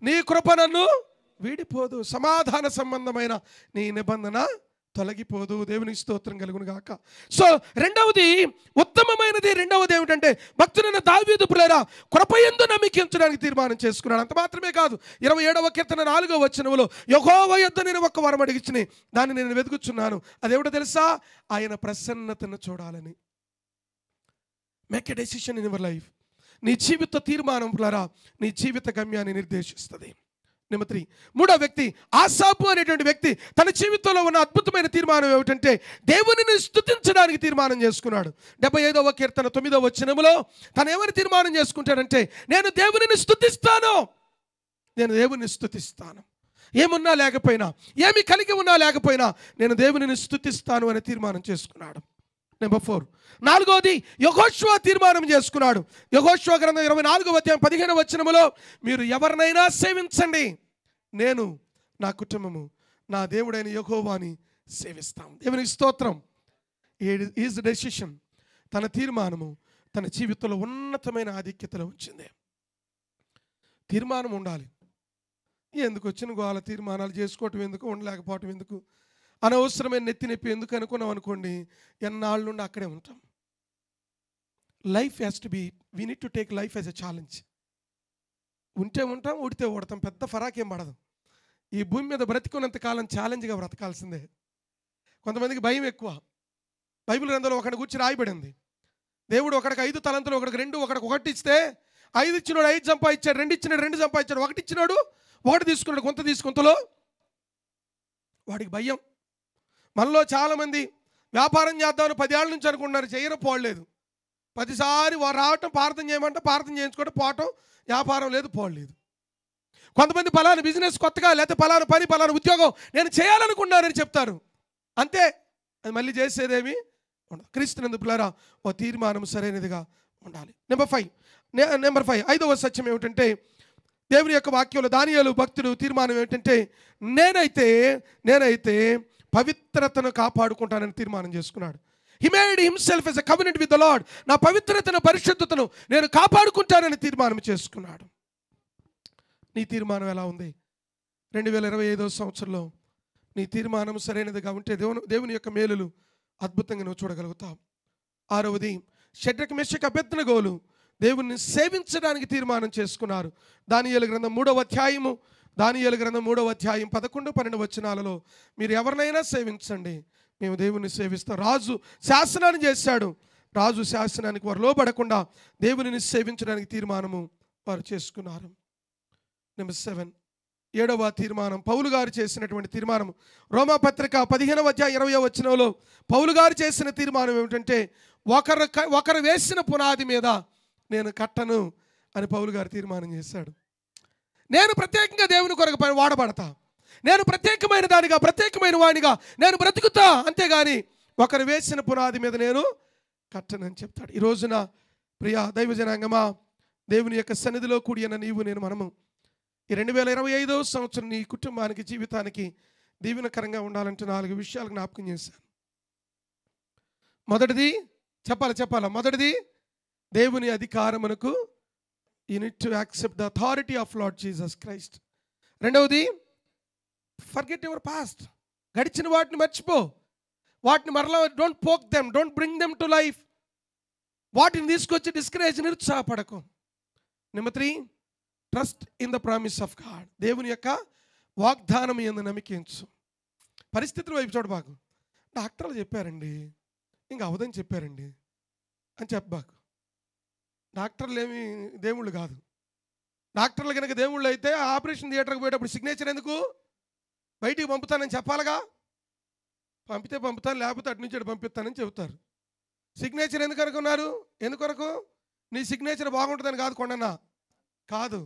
నీ కృప నన్ను వీడిపోదు, సమాధాన సంబంధమైన నీ నిబంధన తొలగిపోదు. దేవునికి స్తోత్రం కలుగును గాక. సో రెండవది, ఉత్తమమైనది రెండవది ఏమిటంటే, భక్తుడైన దావీదు ప్రియులారా కృపయందు నమ్మికించడానికి తీర్మానం చేసుకున్నాడు. అంత మాత్రమే కాదు, 27వ కీర్తన 4వ వచనములో, యెహోవా యొద్ద నేను ఒక్క వరం అడిగిచ్చి దాన్ని నేను వెతుకుచున్నాను. అదేమిటో తెలుసా? ఆయన ప్రసన్నతను చూడాలని. Make a decision in your life. నీ జీవిత తీర్మానం ప్రియులారా నీ జీవిత గమ్యాన్ని నిర్దేశిస్తుంది. నెంబర్ 3, మూడో వ్యక్తి ఆసాపు అనేటువంటి వ్యక్తి తన జీవితంలో ఉన్న అద్భుతమైన తీర్మానం ఏమిటంటే, దేవునిని స్తుతించడానికి తీర్మానం చేసుకున్నాడు. 75వ కీర్తన 9వ వచనములో తను ఏమని తీర్మానం చేసుకుంటాడంటే, నేను దేవునిని స్తుతిస్తాను. ఏమున్నా లేకపోయినా, ఏమి కలిగి ఉన్నా లేకపోయినా నేను దేవునిని స్తుతిస్తాను అని తీర్మానం చేసుకున్నాడు. నెంబర్ 4, నాలుగవది యెహోషువ తీర్మానం చేసుకున్నాడు. యెహోషువ గ్రంథం 24వ అధ్యాయం 15వ వచనములో, మీరు ఎవరినైనా సేవించండి, నేను నా కుటుంబము నా దేవుడైన యెహోవాని సేవిస్తాం. దేవునికి స్తోత్రం. ఈజ్ డెసిషన్, తన తీర్మానము తన జీవితంలో ఉన్నతమైన ఆధిక్యతలో వచ్చింది. తీర్మానం ఉండాలి. ఎందుకు వచ్చిన గోల తీర్మానాలు చేసుకోవటం ఎందుకు, ఉండలేకపోవటం ఎందుకు, అనవసరమైన నెత్తి నొప్పి ఎందుకు అనుకున్నాం అనుకోండి, ఎన్నాళ్ళ నుండి అక్కడే ఉంటాం. Life has to be, we need to take life as a challenge. ఉంటే ఉంటాం, ఉడితే ఓడతాం, పెద్ద ఫరాకేం పడదు. ఈ భూమి మీద బ్రతికున్నంత కాలం ఛాలెంజ్గా బ్రతకాల్సిందే. కొంతమందికి భయం ఎక్కువ. బైబిల్ గ్రంథంలో ఒకటి గురించి రాయబడింది, దేవుడు ఒకడికి 5 తలంతులు, ఒకడికి 2, ఒకడికి 1 ఇస్తే 5 ఇచ్చినాడు 5 సంపాదించాడు, 2 ఇచ్చినాడు 2 సంపాదించాడు, 1 ఇచ్చినాడు 1 తీసుకున్నాడు, కొంత తీసుకుంతలో వాడికి భయం. మనలో చాలామంది వ్యాపారం చేద్దామని 10 ఏళ్ళ నుంచి అనుకుంటున్నారు, చేయడం పోలేదు. 10సారి వారు రావటం, ప్రార్థన చేయమంటే ప్రార్థన చేయించుకోవడం, పోవటం, వ్యాపారం లేదు, పోలేదు. కొంతమంది పలానా బిజినెస్ కొత్తగా, లేకపోతే పలానా పని, పలానా ఉద్యోగం నేను చేయాలనుకున్నానని చెప్తారు, అంతే, అది మళ్ళీ చేసేదేమి ఉండదు. క్రీస్తునందు పిల్లరా ఓ తీర్మానం సరైనదిగా ఉండాలి. నెంబర్ 5, 5వ సత్యం ఏమిటంటే, దేవుని యొక్క వాక్యంలో దానియేలు భక్తుడు తీర్మానం ఏమిటంటే, నేనైతే పవిత్రతను కాపాడుకుంటానని తీర్మానం చేసుకున్నాడు. He made himself as a covenant with the Lord. నా పవిత్రతను, పరిశుద్ధతను నేను కాపాడుకుంటానని తీర్మానం చేసుకున్నాడు. నీ తీర్మానం ఎలా ఉంది? 2025వ సంవత్సరంలో నీ తీర్మానం సరైనదిగా ఉంటే దేవుని యొక్క మేలులు అద్భుతంగా నువ్వు చూడగలుగుతావు. 6వది, షడ్రక్ మెషక్ అబేద్నెగోలు దేవుణ్ణి సేవించడానికి తీర్మానం చేసుకున్నారు. దానియేలు గ్రంథం 3వ అధ్యాయం 11, 12 వచనాలలో, మీరు ఎవరినైనా సేవించండి, మేము దేవుణ్ణి సేవిస్తాం. రాజు శాసనాన్ని చేశాడు. రాజు శాసనానికి వారు లోబడకుండా దేవునిని సేవించడానికి తీర్మానము వారు చేసుకున్నారు. నెంబర్ 7, 7వ తీర్మానం పౌలు గారు చేసినటువంటి తీర్మానం. రోమాపత్రిక 15వ అధ్యాయం 20వ వచనంలో పౌలు గారు చేసిన తీర్మానం ఏమిటంటే, ఒకరు వేసిన పునాది మీద నేను కట్టను అని పౌలు గారు తీర్మానం చేశాడు. నేను ప్రత్యేకంగా దేవుని కొరకు వాడబడతా, నేను ప్రత్యేకమైన దానిగా, ప్రత్యేకమైన వాడిగా నేను బ్రతుకుతా, అంతేగాని ఒకరు వేసిన పునాది మీద నేను కట్టనని చెప్తాడు. ఈ రోజున ప్రియ దైవ జనాంగమా, దేవుని యొక్క సన్నిధిలో కూడి అన్న నీవు మనము ఈ 2025వ సంవత్సరం నీ కుటుంబానికి, జీవితానికి దీవెనకరంగా ఉండాలంటే 4 విషయాలు జ్ఞాపకం చేశాను. మొదటిది మొదటిది దేవుని అధికారమునకు, you need to accept the authority of Lord Jesus Christ. రెండవది, ఫర్గెట్ యువర్ పాస్ట్. గడిచిన వాటిని మర్చిపో, వాటిని మరలా don't poke them, don't bring them to life. వాటిని తీసుకొచ్చి డిస్కరేజ్, నిరుత్సాహపడకు. Number 3, trust in the promise of God. దేవుని యొక్క వాగ్దానం యందు నమ్మకించు. పరిస్థితుల వైపు చూడబాకు. డాక్టర్లు చెప్పారండి, ఇంకా అవదని చెప్పారండి అని చెప్పబాకు. డాక్టర్లు ఏమి దేవుళ్ళు కాదు. డాక్టర్లు కనుక దేవుళ్ళు అయితే ఆపరేషన్ థియేటర్కి పోయేటప్పుడు సిగ్నేచర్ ఎందుకు? బయటికి పంపుతానని చెప్పాలిగా. పంపితే పంపుతాను, లేకపోతే అటు నుంచి అటు పంపిస్తానని చెబుతారు. సిగ్నేచర్ ఎందుకు అనుకున్నారు? ఎందుకొరకు? నీ సిగ్నేచర్ బాగుంటుందని కాదు కొండన్నా, కాదు.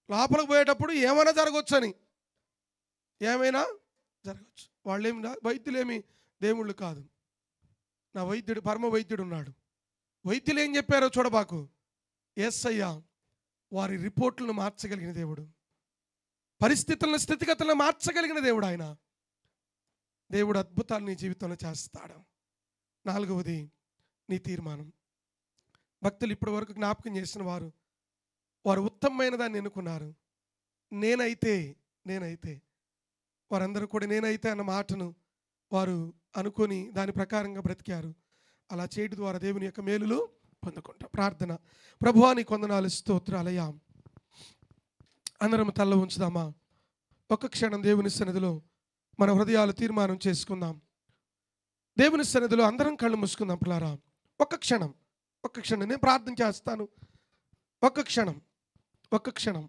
లోపలికి పోయేటప్పుడు ఏమైనా జరగవచ్చు అని. ఏమైనా జరగవచ్చు. వాళ్ళేమి వైద్యులేమి దేవుళ్ళు కాదు. నా వైద్యుడు, పరమ వైద్యుడు ఉన్నాడు. వైద్యులు ఏం చెప్పారో చూడబాకు. యేసయ్య వారి రిపోర్ట్లను మార్చగలిగిన దేవుడు, పరిస్థితులను, స్థితిగతులను మార్చగలిగిన దేవుడు ఆయన. దేవుడు అద్భుతాలు నీ జీవితంలో చేస్తాడు. 4వది, నీ తీర్మానం. భక్తులు ఇప్పటి వరకు జ్ఞాపకం చేసిన వారు ఉత్తమమైన దాన్ని ఎన్నుకున్నారు. నేనైతే వారందరూ కూడా నేనైతే అన్న మాటను వారు అనుకొని దాని ప్రకారంగా బ్రతికారు. అలా చేయడం ద్వారా దేవుని యొక్క మేలులు పొందుకుంటాం. ప్రార్థన. ప్రభువా నీ కొందనాలు, స్తోత్రాలయ్యా. అందరం తల్ల ఉంచుదామా? ఒక్క క్షణం దేవుని సన్నిధిలో మన హృదయాలు తీర్మానం చేసుకుందాం. దేవుని సన్నిధిలో అందరం కళ్ళు మూసుకుందాం పిల్లారా. ఒక్క క్షణం నేను ప్రార్థన చేస్తాను. ఒక్క క్షణం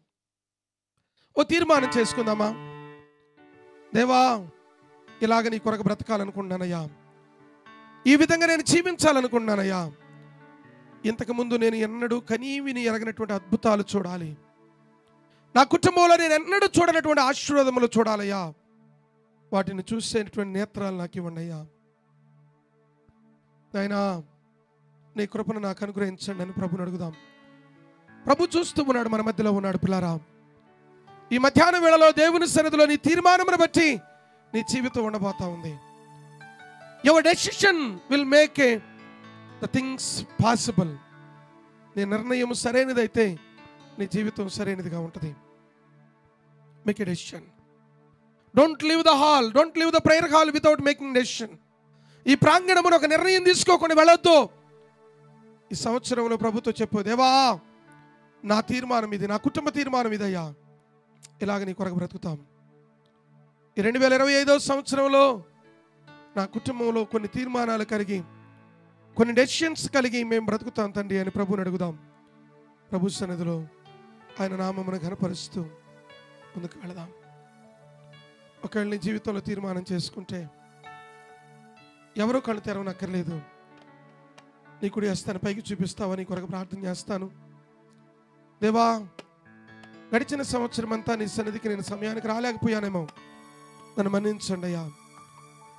ఓ తీర్మానం చేసుకుందామా? దేవా, ఇలాగ నీ కొరకు బ్రతకాలనుకుంటున్నానయ్యా. ఈ విధంగా నేను జీవించాలనుకుంటున్నానయ్యా. ఇంతకుముందు నేను ఎన్నడూ కనీవిని ఎరగనటువంటి అద్భుతాలు చూడాలి. నా కుటుంబంలో నేను ఎన్నడూ చూడనటువంటి ఆశీర్వాదములు చూడాలయ్యా. వాటిని చూసేటువంటి నేత్రాలు నాకు ఇవ్వండి అయ్యా. నాయనా, నీ కృపను నాకు అనుగ్రహించండి అని ప్రభుని అడుగుదాం. ప్రభు చూస్తూ ఉన్నాడు, మన మధ్యలో ఉన్నాడు. పిల్లారా, ఈ మధ్యాహ్నం వేళలో దేవుని సన్నిధిలో నీ తీర్మానమును బట్టి నీ జీవితం ఉండబోతా ఉంది. Your decision will make the things possible. నీ నిర్ణయం సరైనదైతే నీ జీవితం సరైనదిగా ఉంటుంది. Make a decision. Don't leave the hall, don't leave the prayer hall without making decision. ఈ ప్రాంగణమును ఒక నిర్ణయం తీసుకోకుండా వెళ్ళొద్దు. ఈ సంవత్సరంలో ప్రభుతో చెప్పు, దేవా నా తీర్మానం ఇది, నా కుటుంబ తీర్మానం ఇదయ్యా. ఇలాగ నీ కొరకు బ్రతుకుతాం. ఈ 2025వ సంవత్సరంలో నా కుటుంబంలో కొన్ని తీర్మానాలు కలిగి, కొన్ని డెసిషన్స్ కలిగి మేము బ్రతుకుతాం తండ్రి అని ప్రభుని అడుగుదాం. ప్రభు సన్నిధిలో ఆయన నామమును ఘనపరుస్తూ ముందుకు వెళదాం. ఒకవేళ నీ జీవితంలో తీర్మానం చేసుకుంటే ఎవరో కళ్ళు తెరవనక్కర్లేదు. నీ కుడి హస్తాన్ని పైకి చూపిస్తావని కొరకు ప్రార్థన చేస్తాను. దేవా, గడిచిన సంవత్సరం అంతా నీ సన్నిధికి నేను సమయానికి రాలేకపోయానేమో, నన్ను మన్నించండి అయ్యా.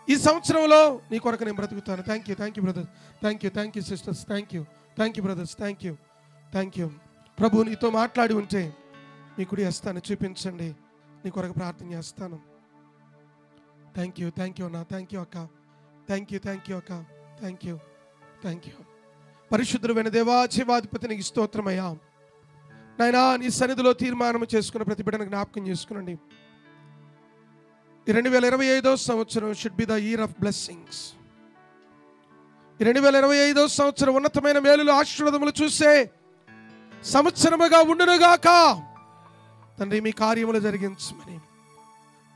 ఈ సంవత్సరంలో నీ కొరకు నేను బ్రతుకుతాను. Thank you brothers, thank you sisters, thank you brothers, thank you. ప్రభు నీతో మాట్లాడి ఉంటే నీ కుడి హస్తాన్ని చూపించండి, నీ కొరకు ప్రార్థన చేస్తాను. థ్యాంక్ యూ అన్న, థ్యాంక్ యూ అక్క, థ్యాంక్ యూ అక్క, థ్యాంక్ యూ. పరిశుద్ధుడైన దేవా, జీవాధిపతి నీకు స్తోత్రమయ్యా. నాయనా, నీ సన్నిధిలో తీర్మానం చేసుకున్న ప్రతి బిడ్డను జ్ఞాపకం చేసుకునండి. ఈ 2025వ సంవత్సరం should be the year of blessings. ఈ 2025వ సంవత్సరం ఉన్నతమైన మేలులు, ఆశీర్వాదములు చూసే సంవత్సరముగా ఉండునుగాక. తండ్రి, మీ కార్యములు జరిగించమని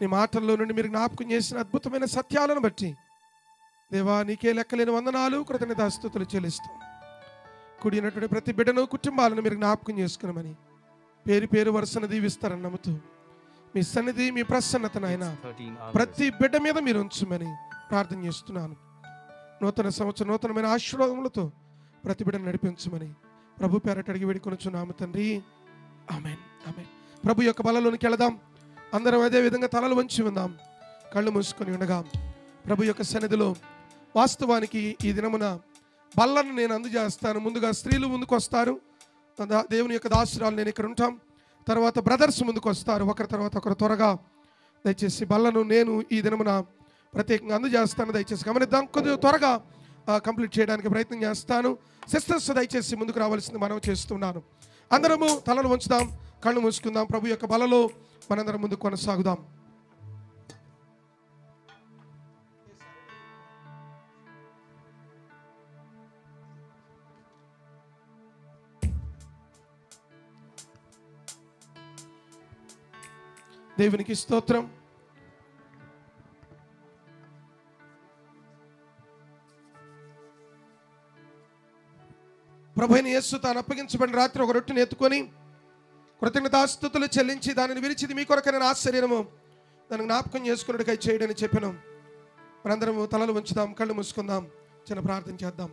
నీ మాటల్లో నుండి మీరు జ్ఞాపకం చేసిన అద్భుతమైన సత్యాలను బట్టి దేవా నీకే లెక్కలేని వందనాలు, కృతజ్ఞతాస్తుతులు చెల్లిస్తాం. కూడినటువంటి ప్రతి బిడ్డను, కుటుంబాలను మీరు జ్ఞాపకం చేసుకున్నామని పేరు పేరు వరుసను దీవిస్తారని నమ్ముతూ మీ సన్నిధి, మీ ప్రసన్నత నాయన ప్రతి బిడ్డ మీద మీరు ఉంచమని ప్రార్థన చేస్తున్నాను. నూతన సంవత్సరం నూతనమైన ఆశీర్వాదములతో ప్రతి బిడ్డను నడిపించమని ప్రభు పేరట అడిగి వేడుకొనుచున్నాము తండ్రి. ఆమేన్, ఆమేన్. ప్రభు యొక్క బలలోనికి వెళదాం. అందరం అదే విధంగా తలలు వంచి ఉందాం, కళ్ళు మూసుకొని ఉండగా ప్రభు యొక్క సన్నిధిలో. వాస్తవానికి ఈ దినమున బల్లను నేను అందజేస్తాను. ముందుగా స్త్రీలు ముందుకు వస్తారు, దేవుని యొక్క దాసురాలు నేను ఇక్కడ ఉంటాం. తర్వాత బ్రదర్స్ ముందుకు వస్తారు, ఒకరి తర్వాత ఒకరు. త్వరగా దయచేసి బల్లను నేను ఈ దినమున ప్రత్యేకంగా అందజేస్తాను. దయచేసి గమనిద్దాం. కొద్దిగా త్వరగా కంప్లీట్ చేయడానికి ప్రయత్నం చేస్తాను. సిస్టర్స్ దయచేసి ముందుకు రావాల్సింది మనం చేస్తున్నాను. అందరము తలలు వంచుదాం, కళ్ళు మూసుకుందాం. ప్రభు యొక్క బలలో మనందరం ముందుకు కొనసాగుదాం. దేవునికి స్తోత్రం. ప్రభువైన యేసు తాను అప్పగించబడిన రాత్రి ఒక రొట్టెని ఎత్తుకొని కృతజ్ఞతాస్తుతులు చెల్లించి దానిని విరిచిది మీ కొరకైన నా శరీరము దాన్ని జ్ఞాపకం చేసుకున్నట్టుకై చేయడని చెప్పాను. మనందరము తలలు ఉంచుదాం, కళ్ళు మూసుకుందాం, చిన్న ప్రార్థన చేద్దాం.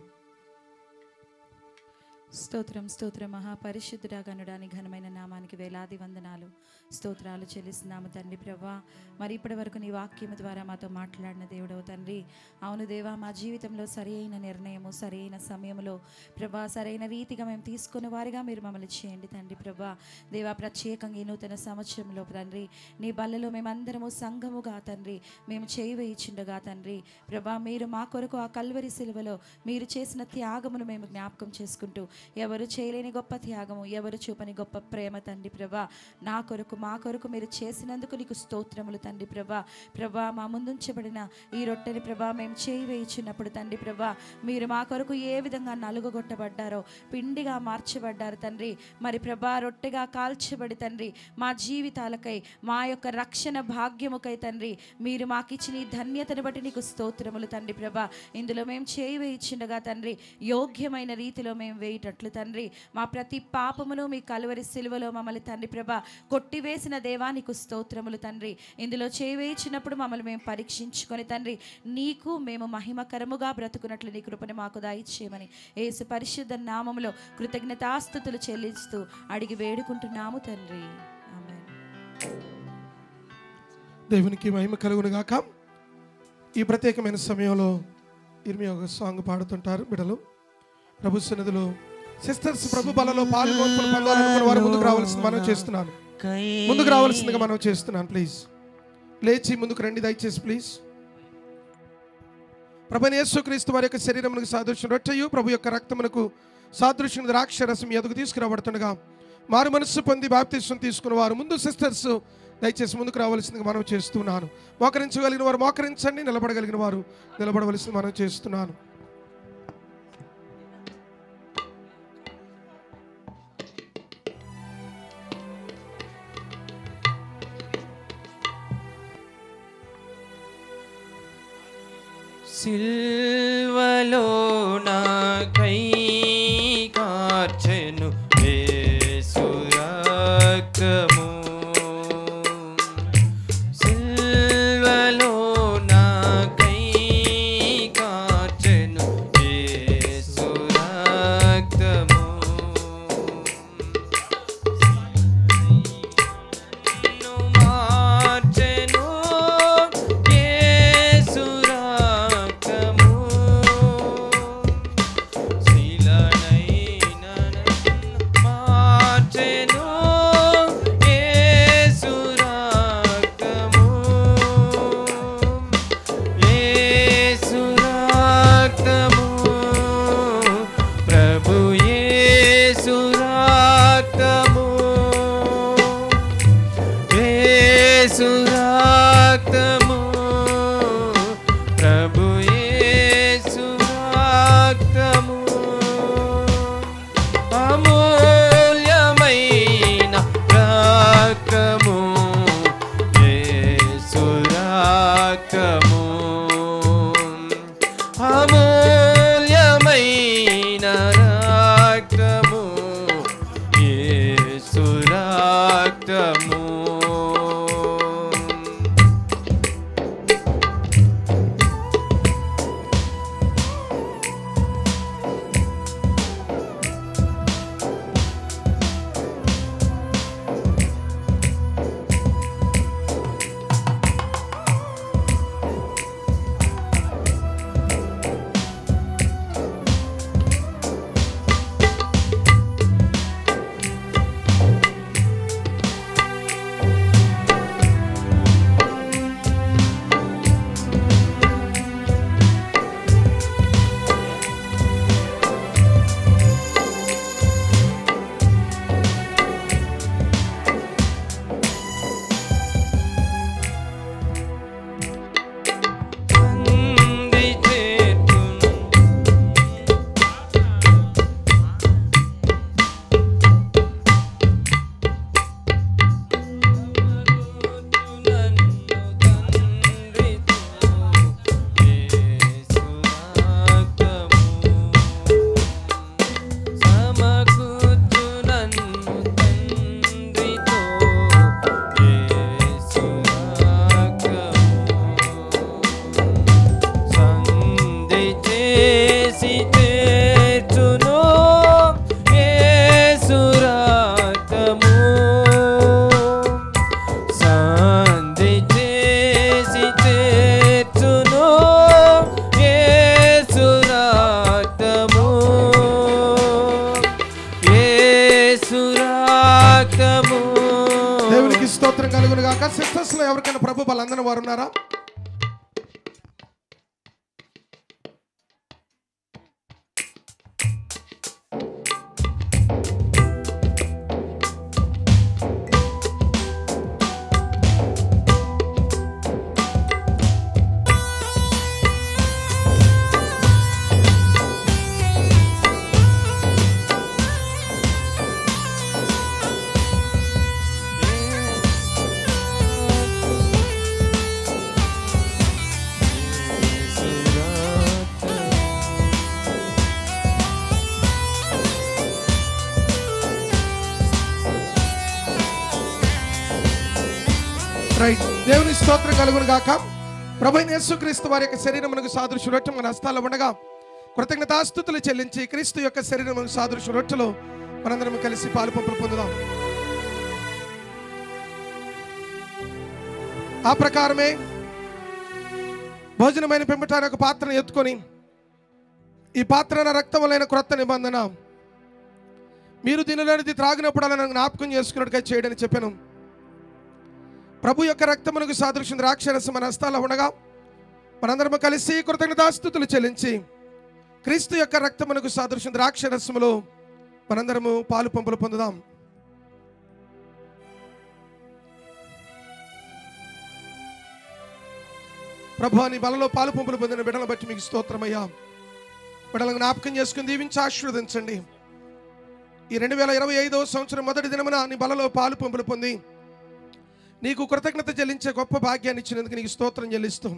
స్తోత్రం స్తోత్రం మహాపరిశుద్ధుడా గనుడాని ఘనమైన నామానికి వేలాది వందనాలు స్తోత్రాలు చెల్లిస్తున్నాము తండ్రి ప్రభా. మరి ఇప్పటి వరకు నీ వాక్యము ద్వారా మాతో మాట్లాడిన దేవుడవు తండ్రి. అవును దేవా, మా జీవితంలో సరైన నిర్ణయము సరైన సమయంలో ప్రభా సరైన రీతిగా మేము తీసుకునే వారిగా మీరు మమ్మల్ని చేయండి తండ్రి ప్రభా. దేవా, ప్రత్యేకంగా ఈ నూతన సంవత్సరంలో తండ్రి నీ బల్లలో మేమందరము సంఘముగా తండ్రి మేము చేయి వేయిచుండగా తండ్రి ప్రభా, మీరు మా కొరకు ఆ కల్వరి సిలువలో మీరు చేసిన త్యాగమును మేము జ్ఞాపకం చేసుకుంటూ ఎవరు చేయలేని గొప్ప త్యాగము, ఎవరు చూపని గొప్ప ప్రేమ తండ్రి ప్రభా, నా కొరకు మా కొరకు మీరు చేసినందుకు నీకు స్తోత్రములు తండ్రి ప్రభా. ప్రభా, మా ముందుంచబడిన ఈ రొట్టెని ప్రభా మేము చేయి వేయించున్నప్పుడు తండ్రి ప్రభా, మీరు మా కొరకు ఏ విధంగా నలుగగొట్టబడ్డారో పిండిగా మార్చబడ్డారు తండ్రి. మరి ప్రభా, రొట్టెగా కాల్చబడి తండ్రి మా జీవితాలకై మా యొక్క రక్షణ భాగ్యముకై తండ్రి మీరు మాకిచ్చిన ఈ ధన్యతను బట్టి నీకు స్తోత్రములు తండ్రి ప్రభా. ఇందులో మేము చేయి వేయించుండగా తండ్రి యోగ్యమైన రీతిలో మేము వేయటట్లు తండ్రి మా ప్రతి పాపమును మీ కలువరి సిలువలో మమ్మల్ని తండ్రి ప్రభా కొట్టివేసిన దేవానికి స్తోత్రములు తండ్రి. ఇందులో చేవేయించినప్పుడు మమ్మల్ని మేము పరీక్షించుకొని తండ్రి నీకు మేము మహిమకరముగా బ్రతుకున్నట్లు నీ కృపని మాకు దయచేయమని యేసు పరిశుద్ధ నామములో కృతజ్ఞతాస్తుతులు చెల్లిస్తూ అడిగి వేడుకుంటున్నాము తండ్రి. ఆమేన్.
దేవునికి మహిమ కలుగును గాక. ఈ ప్రత్యేకమైన సమయంలో ఇర్మియా ఒక సాంగ్ పాడుతుంటారు బిడ్డలు. ప్రభు సన్నిధిలో సిస్టర్స్ ప్రభు బలలో పాల్గొనుకుని పొందాలనుకున్న వారు ముందుకు రావాల్సింది మనం చేస్తున్నాను. ముందుకు రావాల్సిందిగా మనం చేస్తున్నాను. ప్లీజ్ లేచి ముందుకు రండి దయచేసి ప్లీజ్. ప్రభువైన యేసుక్రీస్తు వారి యొక్క శరీరమునకు సాదృశ్యం రొట్టెయు ప్రభు యొక్క రక్తమునకు సాదృశ్యం ద్రాక్షరసం ఎదుగు తీసుకురాబడుతుండగా మారు మనస్సు పొంది బాప్తిస్వం తీసుకున్న వారు ముందు సిస్టర్స్ దయచేసి ముందుకు రావాల్సిందిగా మనం చేస్తున్నాను. మోకరించగలిగిన వారు మోకరించండి, నిలబడగలిగిన వారు నిలబడవలసింది మనం చేస్తున్నాను.
సిల్వలో నాకై కార్చెను యేసు రక్తము, సిల్వలో నాకై కార్చెను యేసు రక్తము, మార్చెను యేసు రక్తము.
దేవునికి స్తోత్రం కలుగును గాక. సిస్టర్స్ లో ఎవరికైనా ప్రభు బలందన వారు ఉన్నారా? రైట్. దేవుని స్తోత్రం కలుగును గాక. ప్రభువైన యేసుక్రీస్తు వారి యొక్క శరీరమునకు సాదృశ్య రొట్టె మన హస్తాల్లో ఉండగా కృతజ్ఞతాస్తుతులు చెల్లించి క్రీస్తు యొక్క శరీరమునకు సాదృశ్య రొట్టెలో మనందరం కలిసి పాలు పంపులు పొందుదాం. ఆ ప్రకారమే భోజనమైన పెంపటాన ఒక పాత్రను ఎత్తుకొని, ఈ పాత్ర నా రక్తములైన క్రొత్త నిబంధన, మీరు దీనిలోనిది త్రాగినప్పుడు అలా జ్ఞాపకం చేసుకున్నట్టుగా చేయడని చెప్పాను. ప్రభు యొక్క రక్తమునకు సాదృశ్యం ద్రాక్షరసం మన హస్తాల్లో ఉండగా మనందరము కలిసి కృతజ్ఞతాస్తుతులు చెల్లించి క్రీస్తు యొక్క రక్తమునకు సాదృశ్యం ద్రాక్షరసములో మనందరము పాలు పంపులు పొందుదాం. ప్రభు నీ బలలో పాలు పంపులు పొందిన బిడ్డలను బట్టి మీకు స్తోత్రమయ్యా. బిడ్డలను జ్ఞాపకం చేసుకుని దీవించి ఆశీర్వదించండి. ఈ 2025వ సంవత్సరం మొదటి దినమున నీ బలలో పాలు పంపులు పొంది నీకు కృతజ్ఞత చెల్లించే గొప్ప భాగ్యాన్ని ఇచ్చినందుకు నీకు స్తోత్రం చెల్లిస్తూ,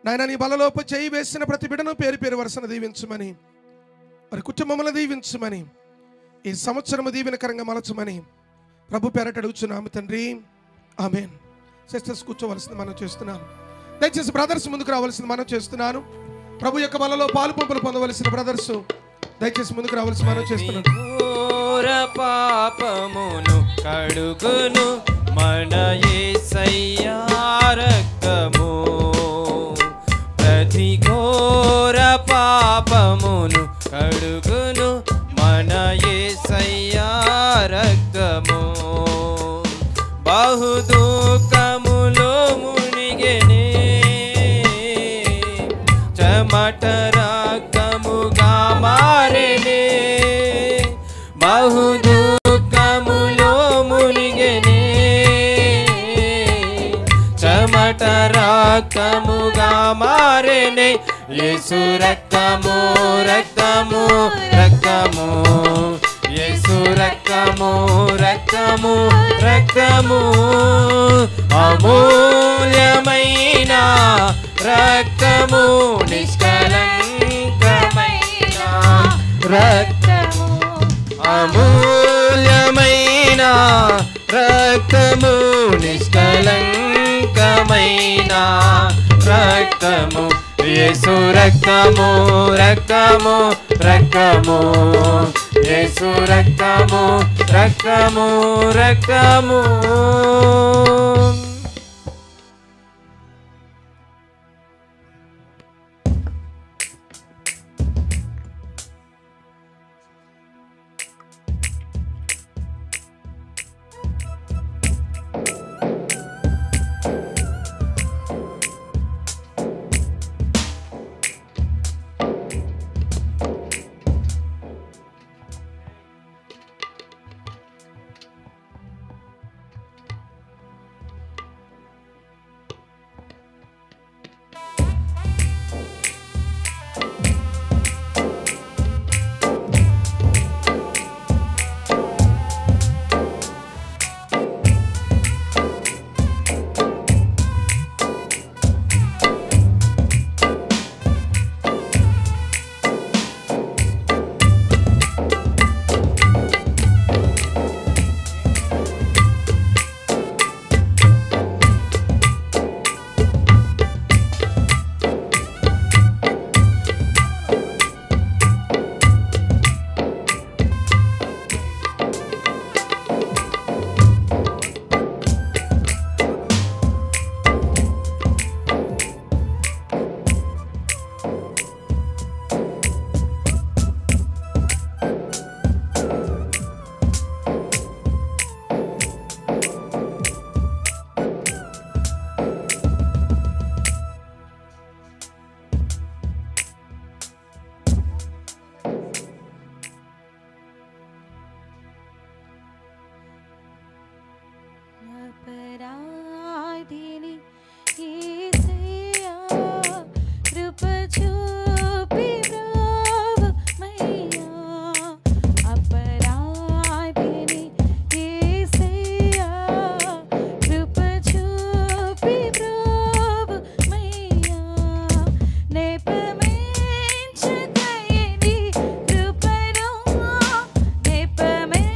నాయన నీ బలలోపు చేయి వేసిన ప్రతి బిడ్డను పేరు పేరు వరుసన దీవించమని, మరి కుటుంబములను దీవించమని, ఈ సంవత్సరము దీవెనకరంగా మలచమని ప్రభు పేరట అడుగుచున్నాము తండ్రి. ఆమేన్. సిస్టర్స్ కూర్చోవలసింది మనం చేస్తున్నాను. దయచేసి బ్రదర్స్ ముందుకు రావాల్సింది మనం చేస్తున్నాను. ప్రభు యొక్క బలలో పాలు పంపులు పొందవలసిన బ్రదర్స్ దయచేసి ముందుకు రావాల్సి మనం చేస్తున్నాను.
పాపమును కడుగును మన యేసయ్య రక్తము, ప్రతి ఘోర పాపమును కడుగును మన యేసయ్య రక్తము. బహు దుఃఖములో మునిగెనే, చెమట రక్తముగా మారెనే. బహు దుఃఖములో మునిగెనే, చెమట రక్తముగా మారెనే. యేసు రక్తము రక్తము రక్తము, యేసు రక్తము రక్తము రక్తము, అమూల్యమైన రక్తము, నిష్కలంకమైన రక్తము, అమూల్యమైన రక్తము, నిష్కలంకమైన రక్తము. యేసు రక్తము రక్తము రక్తము, యేసు రక్తము రక్తము రక్తము.
అపరాధిని యేసయ్యా కృప చూపి బ్రోవమయ్యా అపరాధిని యేసయ్యా కృప చూపి బ్రోవమయ్యా నెపమెంచదయని కృపను నెపమెంచదయని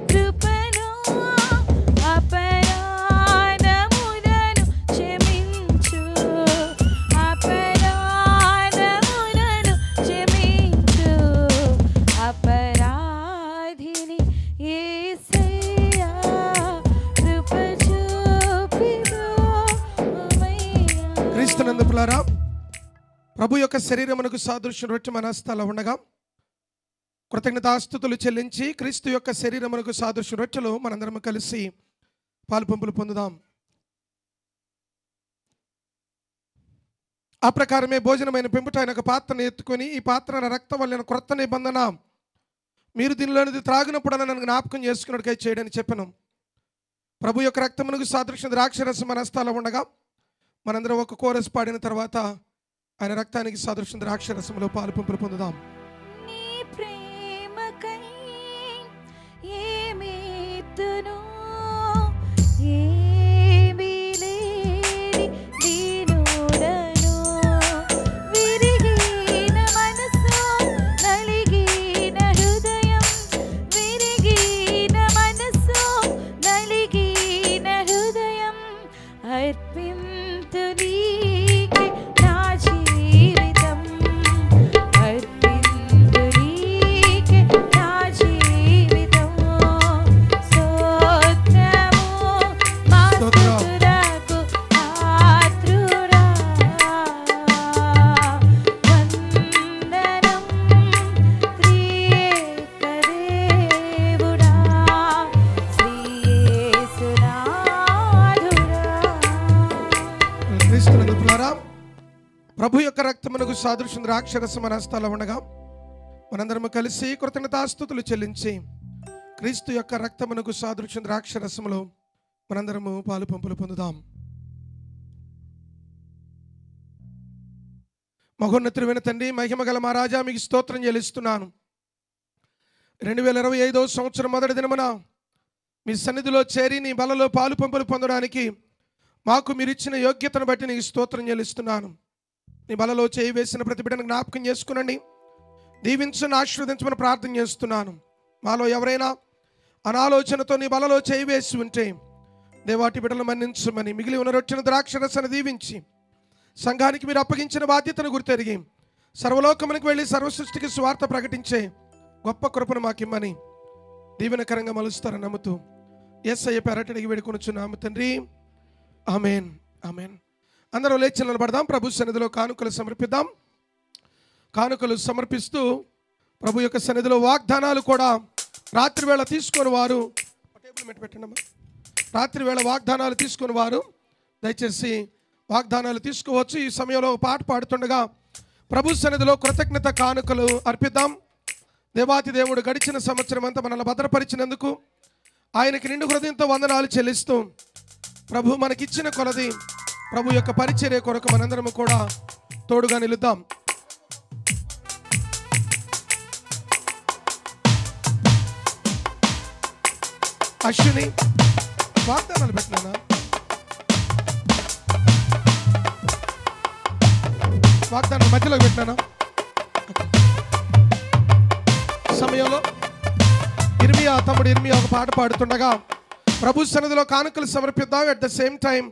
కృపను అపరాధములను క్షమించు అపరాధములను క్షమించు అపరాధిని యేసయ్యా కృప చూపి బ్రోవమయ్యా.
క్రీస్తునందు ప్రియులారా, ప్రభు యొక్క శరీరమునకు సాదృశ్యం రొట్టె మన హస్తాల్లో ఉండగా కృతజ్ఞతాస్తుతులు చెల్లించి క్రీస్తు యొక్క శరీరమునకు సాదృశ్యం రొట్టెలో మనందరం కలిసి పాలుపంపులు పొందుదాం. ఆ ప్రకారమే భోజనమైన పెంపుట ఆయన ఒక పాత్రను ఎత్తుకొని, ఈ పాత్ర నా రక్తం వలన క్రొత్త నిబంధన, మీరు దీనిలోనిది త్రాగినప్పుడు నన్ను జ్ఞాపకం చేసుకున్నట్టుగా చేయడని చెప్పను. ప్రభు యొక్క రక్తమునకు సాదృశ్యం ద్రాక్షరసం మన హస్తాల్లో ఉండగా మనందరం ఒక కోరస్ పాడిన తర్వాత ఆయన రక్తానికి సాదృశ్యం ద్రాక్షరసంలో పాలుపంపులు పొందుదాం.
నీ ప్రేమకై ఏమిత్తును ఏమీ లేని దీనుడను విరిగిన మనసు నలిగిన హృదయం విరిగిన మనసు నలిగిన హృదయం అర్పింతు నీకే నా జీవితం అర్పింతు నీకే నా జీవితం స్తోత్రము మా స్తుతులకు పాత్రుడా వందనం త్రియేక దేవుడా శ్రీ యేసునాథుడా.
క్రీస్తునందు ప్రియులారా, ప్రభు యొక్క రక్తమునకు సాదృశ్యం ద్రాక్షరసం మన హస్తాల్లో ఉండగా మనందరం కలిసి కృతజ్ఞతాస్తుతులు చెల్లించి క్రీస్తు యొక్క రక్తమునకు సాదృశ్యం ద్రాక్షరసములో మనందరము పాలుపంపులు పొందుదాం. మహోన్నతుడైన తండ్రి, మహిమగల మా రాజా, మీకు స్తోత్రం చెల్లిస్తున్నాను. 2025 సంవత్సరం మొదటి దినమున మీ సన్నిధిలో చేరి నీ బలలో పాలుపంపులు పొందడానికి మాకు మీరు ఇచ్చిన యోగ్యతను బట్టి నీకు స్తోత్రం చెల్లిస్తున్నాను. నీ బలలో చేయి వేసిన ప్రతి బిడ్డను జ్ఞాపకం చేసుకునండి, దీవించని ఆశీర్వదించమని ప్రార్థన చేస్తున్నాను. మాలో ఎవరైనా అనాలోచనతో నీ బలలో చేయి వేసి ఉంటే దేవాటి బిడ్డలను మన్నించమని, మిగిలి ఉన్న రొట్టెను ద్రాక్షరసాన్ని దీవించి సంఘానికి మీరు అప్పగించిన బాధ్యతను గుర్తెరిగి సర్వలోకమునికి వెళ్ళి సర్వసృష్టికి స్వార్థ ప్రకటించే గొప్ప కృపను మాకిమ్మని దీవెనకరంగా మలుస్తారని నమ్ముతూ యేసయ్య పేరట అడిగి వేడుకొనుచున్నాము తండ్రి. ఆమేన్, ఆమేన్. అందరూ లేచి నిలబడదాం. ప్రభు సన్నిధిలో కానుకలు సమర్పిద్దాం. కానుకలు సమర్పిస్తూ ప్రభు యొక్క సన్నిధిలో వాగ్దానాలు కూడా రాత్రి వేళ తీసుకొని వారు టేబుల్ మీద పెట్టండి. రాత్రి వేళ వాగ్దానాలు తీసుకుని వారు దయచేసి వాగ్దానాలు తీసుకోవచ్చు. ఈ సమయంలో పాట పాడుతుండగా ప్రభు సన్నిధిలో కృతజ్ఞత కానుకలు అర్పిద్దాం. దేవాతి దేవుడు గడిచిన సంవత్సరం అంతా మనల్ని భద్రపరిచినందుకు ఆయనకి నిండు హృదయంతో వందనాలు చెల్లిస్తూ ప్రభు మనకిచ్చిన కొలది ప్రభు యొక్క పరిచర్య కొరకు మనందరము కూడా తోడుగా నిలుద్దాం. అశ్విని వాగ్దానాలు పెట్టినా వాగ్దానం మధ్యలో పెట్టినా సమయంలో ఇర్మియా తమ్ముడు ఇర్మియా ఒక పాట పాడుతుండగా ప్రభు సన్నిధిలో కానుకలు సమర్పిద్దాం. At the same time